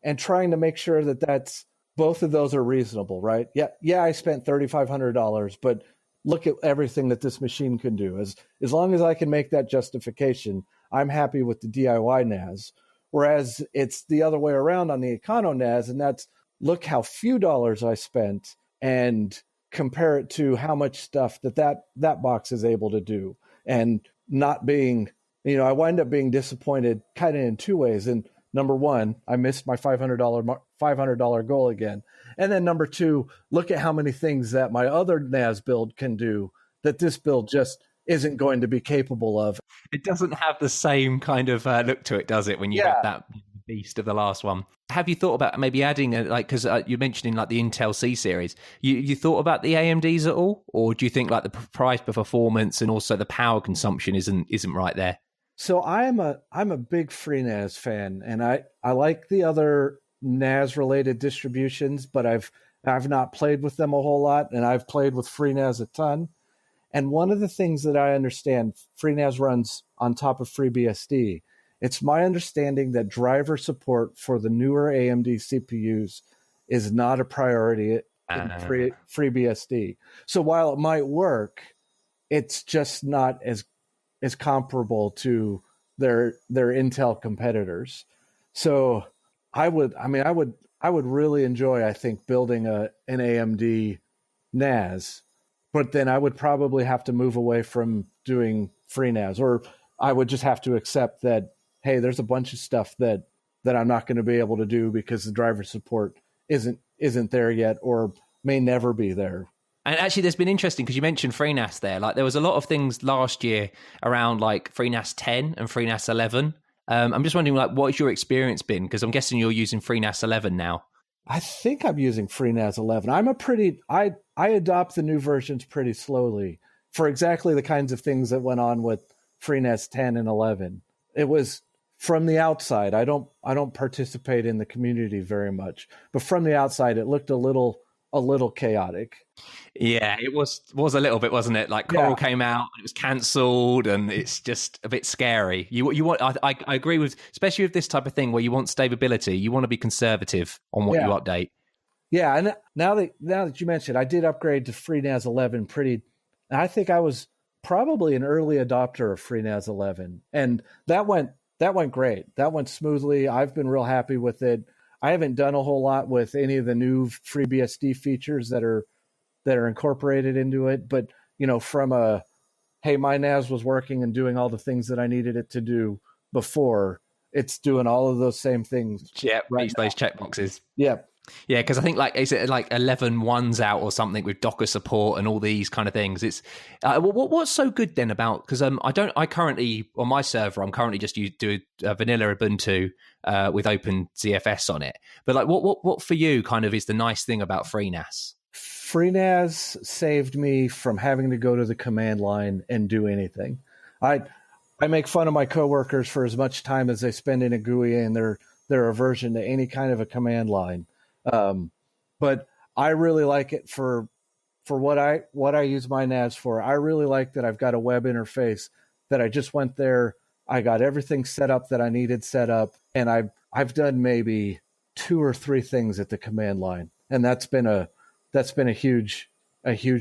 [SPEAKER 3] and trying to make sure that that's both of those are reasonable, right? Yeah, I spent $3,500, but look at everything that this machine can do. As long as I can make that justification, I'm happy with the DIY NAS. Whereas it's the other way around on the EconoNAS, and that's look how few dollars I spent and compare it to how much stuff that box is able to do, and not being, I wind up being disappointed kind of in two ways. And number one, I missed my $500 goal again. And then number two, look at how many things that my other NAS build can do that this build just isn't going to be capable of.
[SPEAKER 2] It doesn't have the same kind of look to it, does it, when you have that beast of the last one? Have you thought about maybe adding, because you're mentioning like the Intel C series, you thought about the AMDs at all? Or do you think like the price per performance and also the power consumption isn't right there?
[SPEAKER 3] So I'm a big FreeNAS fan, and I like the other NAS related distributions, but I've not played with them a whole lot, and I've played with FreeNAS a ton. And one of the things that I understand, FreeNAS runs on top of FreeBSD. It's my understanding that driver support for the newer AMD CPUs is not a priority in FreeBSD. So while it might work, it's just not as comparable to their Intel competitors. So I would really enjoy, I think, building an AMD NAS, but then I would probably have to move away from doing FreeNAS, or I would just have to accept that, hey, there's a bunch of stuff that I'm not going to be able to do because the driver support isn't there yet, or may never be there.
[SPEAKER 2] And actually, there's been interesting, because you mentioned FreeNAS there. Like, there was a lot of things last year around like FreeNAS 10 and FreeNAS 11. I'm just wondering, like, what's your experience been? Because I'm guessing you're using FreeNAS 11 now.
[SPEAKER 3] I think I'm using FreeNAS 11. I adopt the new versions pretty slowly for exactly the kinds of things that went on with FreeNAS 10 and 11. It was from the outside. I don't participate in the community very much, but from the outside, it looked a little chaotic.
[SPEAKER 2] Yeah, it was a little bit, wasn't it? Like Coral came out, and it was cancelled, and it's just a bit scary. You want? I agree with, especially with this type of thing where you want stability. You want to be conservative on what you update. Yeah,
[SPEAKER 3] and now that you mentioned, I did upgrade to FreeNAS 11 I think I was probably an early adopter of FreeNAS 11, and that went great. That went smoothly. I've been real happy with it. I haven't done a whole lot with any of the new FreeBSD features that are incorporated into it, but from hey, my NAS was working and doing all the things that I needed it to do before, it's doing all of those same things.
[SPEAKER 2] Yeah, right, those checkboxes.
[SPEAKER 3] Yeah.
[SPEAKER 2] Yeah, because I think is it like 11.1's out or something with Docker support and all these kind of things. It's what's so good then about, because I currently on my server I'm currently just do a vanilla Ubuntu with OpenZFS on it. But like what for you kind of is the nice thing about FreeNAS?
[SPEAKER 3] FreeNAS saved me from having to go to the command line and do anything. I make fun of my coworkers for as much time as they spend in a GUI and their aversion to any kind of a command line. But I really like it for what I use my NAS for. I really like that I've got a web interface that I just went there. I got everything set up that I needed set up, and I've done maybe 2 or 3 things at the command line, and that's been a huge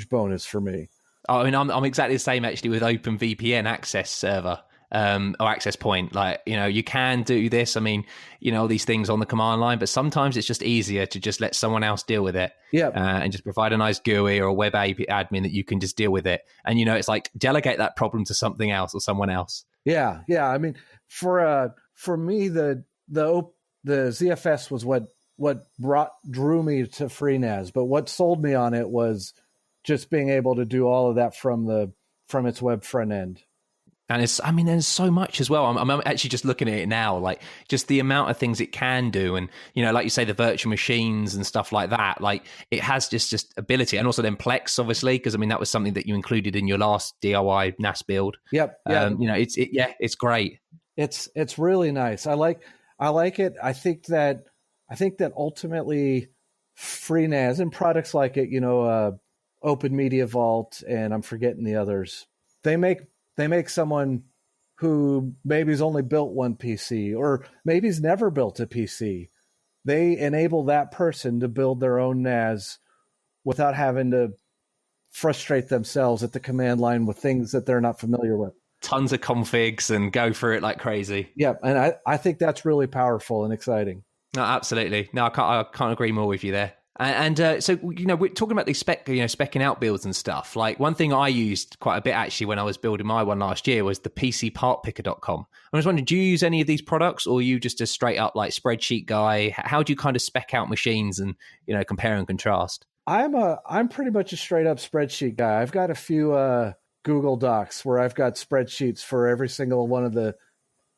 [SPEAKER 3] bonus for me.
[SPEAKER 2] I mean, I'm exactly the same actually with OpenVPN access server. Or access point, like, you can do this. I mean, all these things on the command line, but sometimes it's just easier to just let someone else deal with it. Yeah. And just provide a nice GUI or a web API admin that you can just deal with it. And, it's like delegate that problem to something else or someone else. Yeah. Yeah. I mean, for me, the ZFS was what drew me to FreeNAS, but what sold me on it was just being able to do all of that from its web front end. And there's so much as well. I'm actually just looking at it now, like just the amount of things it can do. And, like you say, the virtual machines and stuff like that, like it has just ability. And also then Plex, obviously, because that was something that you included in your last DIY NAS build. Yep. It's great. It's really nice. I like it. I think that ultimately
[SPEAKER 3] FreeNAS and products like it, Open Media Vault, and I'm forgetting the others. They make someone who maybe's only built one PC or maybe's never built a PC. They enable that person to build their own NAS without having to frustrate themselves at the command line with things that they're not familiar with.
[SPEAKER 2] Tons of configs and go through it like crazy.
[SPEAKER 3] Yeah, and I think that's really powerful and exciting.
[SPEAKER 2] No, absolutely. No, I can't agree more with you there. And so, we're talking about these specking out builds and stuff. Like one thing I used quite a bit actually when I was building my one last year was the PCPartPicker.com. I was wondering, do you use any of these products, or are you just a straight up like spreadsheet guy? How do you kind of spec out machines and, compare and contrast?
[SPEAKER 3] I'm pretty much a straight up spreadsheet guy. I've got a few Google Docs where I've got spreadsheets for every single one of the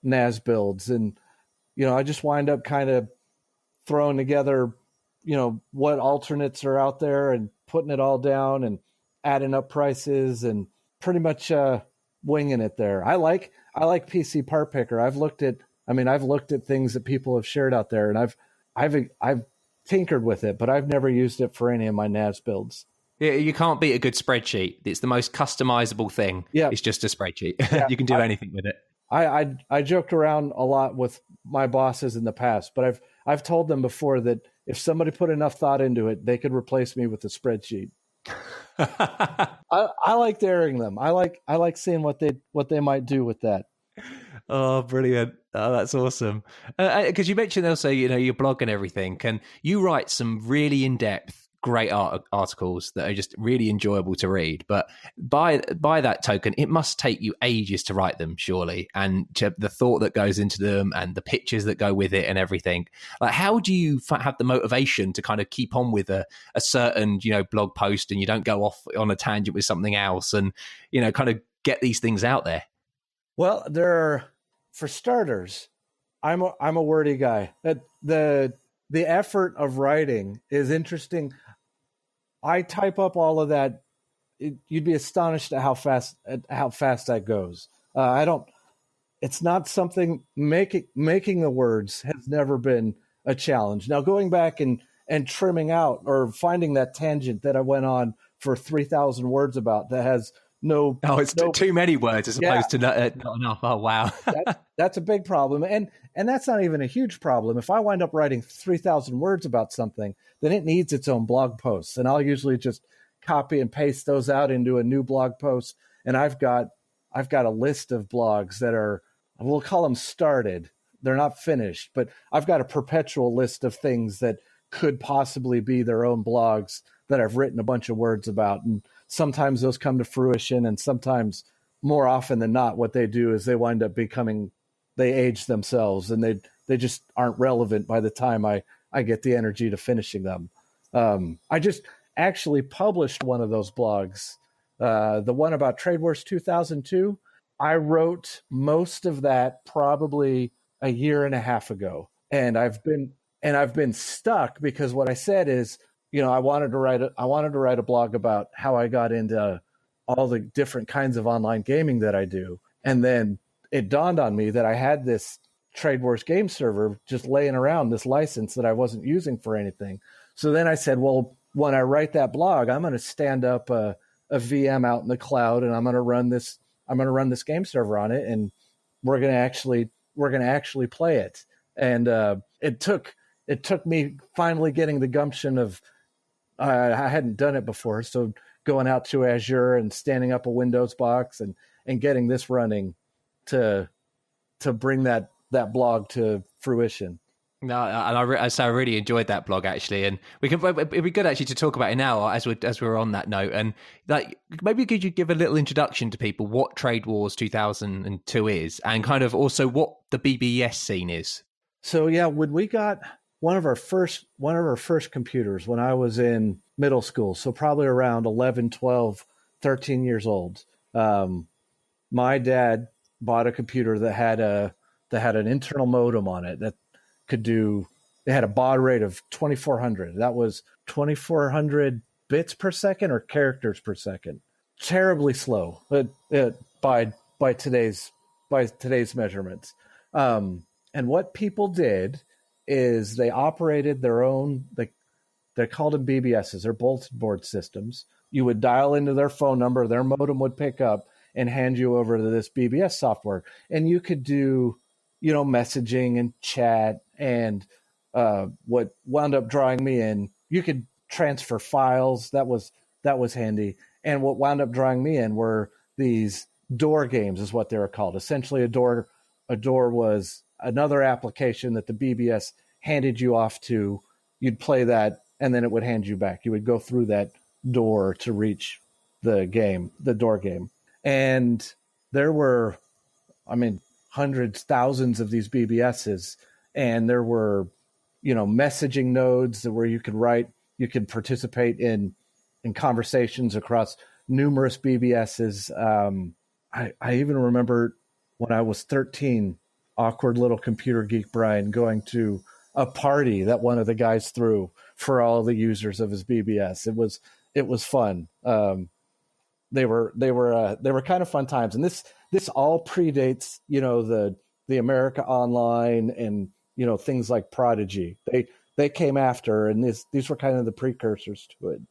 [SPEAKER 3] NAS builds. And, I just wind up kind of throwing together what alternates are out there and putting it all down and adding up prices and pretty much winging it there. I like PC Part Picker. I've looked at things that people have shared out there, and I've tinkered with it, but I've never used it for any of my NAS builds.
[SPEAKER 2] Yeah, you can't beat a good spreadsheet. It's the most customizable thing. Yeah, it's just a spreadsheet. Yeah, you can do anything with it.
[SPEAKER 3] I joked around a lot with my bosses in the past, but I've told them before that if somebody put enough thought into it, they could replace me with a spreadsheet. I like daring them. I like seeing what they might do with that.
[SPEAKER 2] Oh, brilliant. Oh, that's awesome. Because you mentioned also, your blog and everything. Can you write some really in-depth, great articles that are just really enjoyable to read? But by that token, it must take you ages to write them, surely. And the thought that goes into them and the pictures that go with it and everything. Like, how do you have the motivation to kind of keep on with a certain, blog post, and you don't go off on a tangent with something else, and, kind of get these things out there?
[SPEAKER 3] Well, for starters, I'm a wordy guy. The effort of writing is interesting. I type up all of that. You'd be astonished at how fast that goes. It's not something making the words has never been a challenge. Now going back and trimming out or finding that tangent that I went on for 3,000 words about that has
[SPEAKER 2] too many words as opposed to not enough. Oh, wow.
[SPEAKER 3] That's a big problem. And that's not even a huge problem. If I wind up writing 3,000 words about something, then it needs its own blog posts. And I'll usually just copy and paste those out into a new blog post. And I've got a list of blogs that are, we'll call them started. They're not finished, but I've got a perpetual list of things that could possibly be their own blogs that I've written a bunch of words about. And sometimes those come to fruition, and sometimes, more often than not, what they do is they wind up they age themselves, and they just aren't relevant by the time I get the energy to finishing them. I just actually published one of those blogs, the one about Trade Wars 2002. I wrote most of that probably a year and a half ago, and I've been stuck because what I said is, I wanted to write a blog about how I got into all the different kinds of online gaming that I do. And then it dawned on me that I had this Trade Wars game server just laying around, this license that I wasn't using for anything. So then I said, well, when I write that blog, I'm going to stand up a VM out in the cloud, and I'm going to run this game server on it, and we're going to actually play it. And it took me finally getting the gumption of, I hadn't done it before, so going out to Azure and standing up a Windows box and getting this running to bring that blog to fruition.
[SPEAKER 2] No, and I really enjoyed that blog actually, and it'd be good actually to talk about it now as we're on that note. And like, maybe could you give a little introduction to people what Trade Wars 2002 is, and kind of also what the BBS scene is?
[SPEAKER 3] So yeah, when we got one of our first computers when I was in middle school, so probably around 11, 12, 13 years old, my dad bought a computer that had an internal modem on it that it had a baud rate of 2400. That was 2400 bits per second or characters per second. Terribly slow by today's measurements. And what people did is they operated their own, they're called them BBSs. They're bulletin board systems. You would dial into their phone number, their modem would pick up and hand you over to this BBS software. And you could do, messaging and chat. And what wound up drawing me in, you could transfer files. That was handy. And what wound up drawing me in were these door games, is what they were called. Essentially, a door was another application that the BBS handed you off to. You'd play that, and then it would hand you back. You would go through that door to reach the door game. And there were, hundreds, thousands of these BBSs, and there were, messaging nodes where you could participate in conversations across numerous BBSs. I even remember when I was 13, awkward little computer geek Brian going to a party that one of the guys threw for all the users of his BBS. It was fun. They were kind of fun times, and this all predates the America Online and things like Prodigy. They came after, and these were kind of the precursors to it.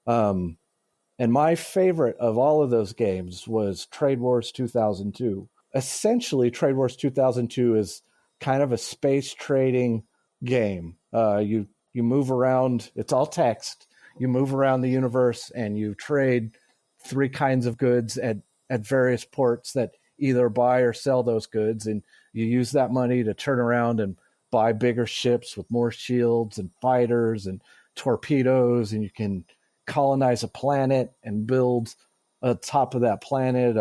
[SPEAKER 3] And my favorite of all of those games was Trade Wars 2002. Essentially, Trade Wars 2002 is kind of a space trading game. You move around, it's all text. You move around the universe and you trade 3 kinds of goods at various ports that either buy or sell those goods. And you use that money to turn around and buy bigger ships with more shields and fighters and torpedoes. And you can colonize a planet and build atop of that planet.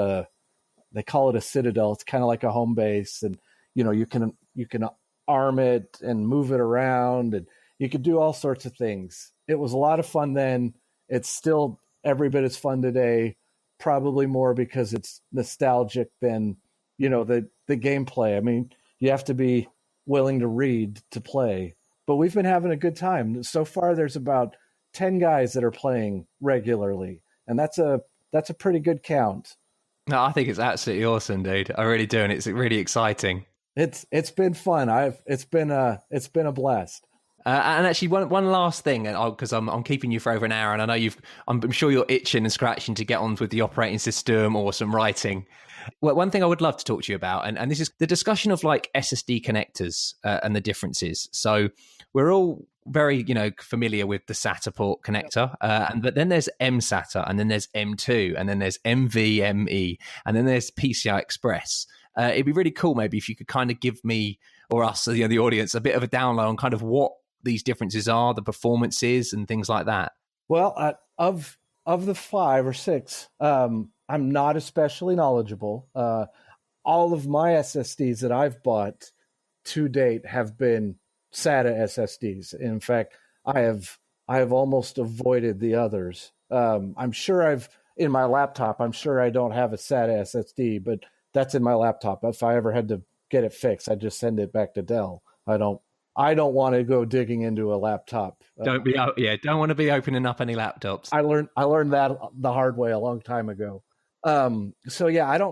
[SPEAKER 3] They call it a citadel. It's kind of like a home base. And, you can arm it and move it around, and you could do all sorts of things. It was a lot of fun then. It's still every bit as fun today, probably more because it's nostalgic than, the gameplay. You have to be willing to read to play, but we've been having a good time. So far, there's about 10 guys that are playing regularly, and that's a pretty good count.
[SPEAKER 2] No, I think it's absolutely awesome, dude. I really do, and it's really exciting.
[SPEAKER 3] It's been fun. It's been a blast.
[SPEAKER 2] And actually, one last thing, because I'm keeping you for over an hour, and I know I'm sure you're itching and scratching to get on with the operating system or some writing. Well, one thing I would love to talk to you about, and this is the discussion of like SSD connectors and the differences. So we're all very, familiar with the SATA port connector, but then there's mSATA, and then there's M2, and then there's NVMe, and then there's PCI Express. It'd be really cool maybe if you could kind of give me or us, the audience, a bit of a download on kind of what these differences are, the performances and things like that.
[SPEAKER 3] Well, of the 5 or 6, I'm not especially knowledgeable. All of my SSDs that I've bought to date have been SATA SSDs. In fact, I have almost avoided the others. I'm sure in my laptop, I'm sure I don't have a SATA SSD, but that's in my laptop. If I ever had to get it fixed, I'd just send it back to Dell. I don't want to go digging into a laptop.
[SPEAKER 2] Don't want to be opening up any laptops.
[SPEAKER 3] I learned that the hard way a long time ago. So yeah,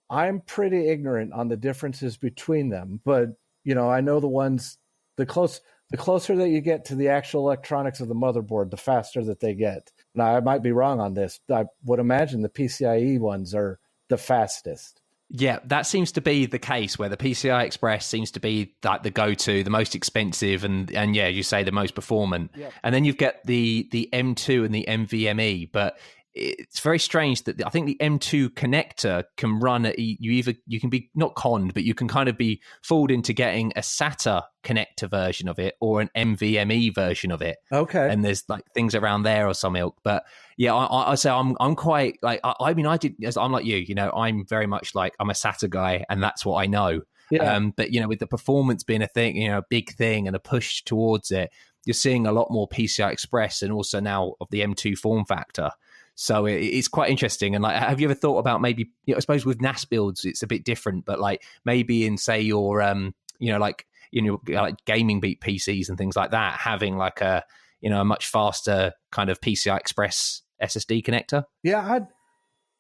[SPEAKER 3] I'm pretty ignorant on the differences between them, but I know the ones, the closer that you get to the actual electronics of the motherboard, the faster that they get. Now, I might be wrong on this. I would imagine the PCIe ones are the fastest.
[SPEAKER 2] Yeah, that seems to be the case, where the PCI Express seems to be like the go-to, the most expensive, and yeah, you say the most performant. Yep. And then you've got the M2 and the NVMe, but it's very strange that I think the M2 connector can run at you can be not conned, but you can kind of be fooled into getting a SATA connector version of it or an NVMe version of it.
[SPEAKER 3] Okay.
[SPEAKER 2] And there's like things around there or some ilk. But yeah, I say I'm quite like, I'm like you, I'm very much like, I'm a SATA guy and that's what I know. Yeah. But with the performance being a thing, a big thing and a push towards it, you're seeing a lot more PCI Express and also now of the M2 form factor. So it's quite interesting. And like, have you ever thought about maybe, I suppose with NAS builds, it's a bit different, but like maybe in say your, like gaming beat PCs and things like that, having like a much faster kind of PCI Express SSD connector? Yeah,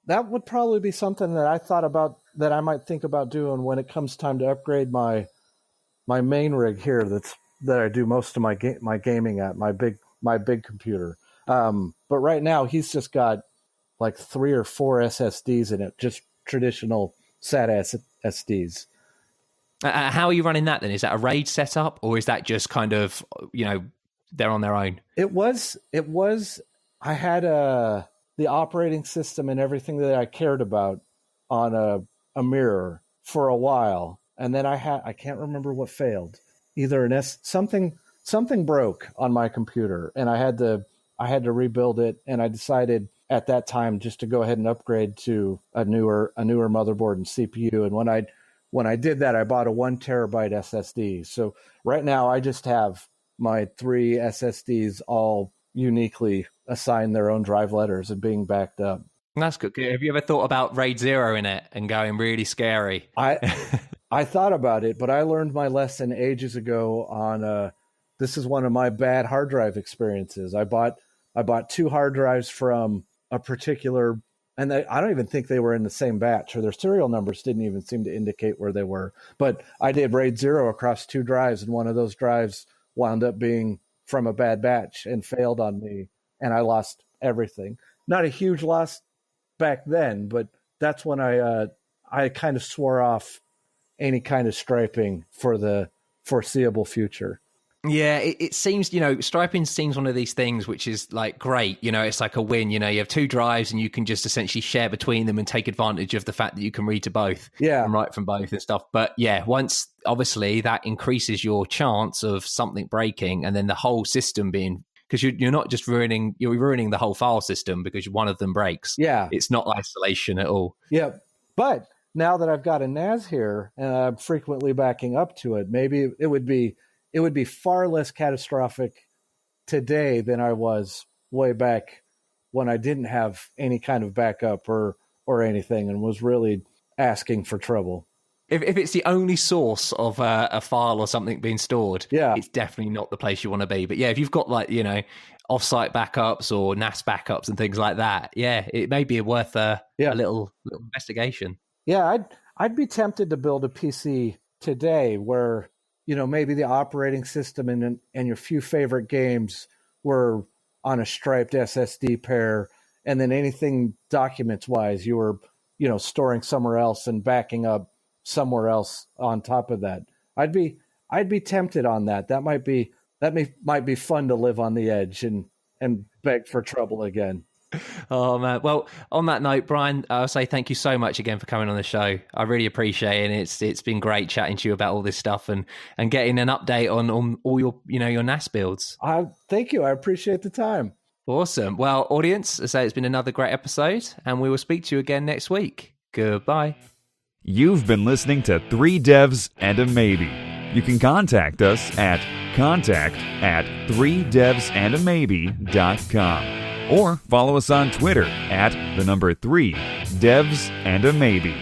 [SPEAKER 3] that would probably be something that I thought about, that I might think about doing when it comes time to upgrade my main rig here that I do most of my gaming at, my my big computer. But right now he's just got like 3 or 4 SSDs in it, just traditional SATA SSDs.
[SPEAKER 2] How are you running that then? Is that a RAID setup, or is that just kind of, they're on their own?
[SPEAKER 3] It was, I had the operating system and everything that I cared about on a mirror for a while. And then I can't remember what failed. Either something broke on my computer, and I had to rebuild it. And I decided at that time just to go ahead and upgrade to a newer motherboard and CPU. And when I did that, I bought a 1 terabyte SSD. So right now I just have my 3 SSDs all uniquely assigned their own drive letters and being backed up.
[SPEAKER 2] That's good. Have you ever thought about RAID 0 in it and going really scary?
[SPEAKER 3] I thought about it, but I learned my lesson ages ago on this is one of my bad hard drive experiences. I bought 2 hard drives from a particular, and I don't even think they were in the same batch, or their serial numbers didn't even seem to indicate where they were. But I did RAID 0 across 2 drives, and one of those drives wound up being from a bad batch and failed on me, and I lost everything. Not a huge loss back then, but that's when I kind of swore off any kind of striping for the foreseeable future.
[SPEAKER 2] Yeah, it seems, striping seems one of these things which is like great. It's like a win. You have 2 drives and you can just essentially share between them and take advantage of the fact that you can read to both and write from both and stuff. But yeah, once obviously that increases your chance of something breaking, and then the whole system being, because you're not just ruining the whole file system because one of them breaks.
[SPEAKER 3] Yeah.
[SPEAKER 2] It's not isolation at all.
[SPEAKER 3] Yeah. But now that I've got a NAS here and I'm frequently backing up to it, maybe it would be far less catastrophic today than I was way back when I didn't have any kind of backup or anything and was really asking for trouble.
[SPEAKER 2] If it's the only source of a file or something being stored, it's definitely not the place you want to be. But yeah, if you've got off-site backups or NAS backups and things like that, it may be worth a little investigation.
[SPEAKER 3] Yeah, I'd be tempted to build a PC today where, maybe the operating system and your few favorite games were on a striped SSD pair, and then anything documents-wise you were, storing somewhere else and backing up somewhere else on top of that. I'd be tempted on that. That might be fun to live on the edge and beg for trouble again.
[SPEAKER 2] Oh man! Well, on that note, Brian, I'll say thank you so much again for coming on the show. I really appreciate it. It's been great chatting to you about all this stuff and getting an update on all your your NAS builds.
[SPEAKER 3] Thank you. I appreciate the time.
[SPEAKER 2] Awesome. Well, audience, I say it's been another great episode, and we will speak to you again next week. Goodbye.
[SPEAKER 1] You've been listening to 3 Devs and a Maybe. You can contact us at contact@3devsandamaybe.com or follow us on Twitter at 3 Devs and a Maybe.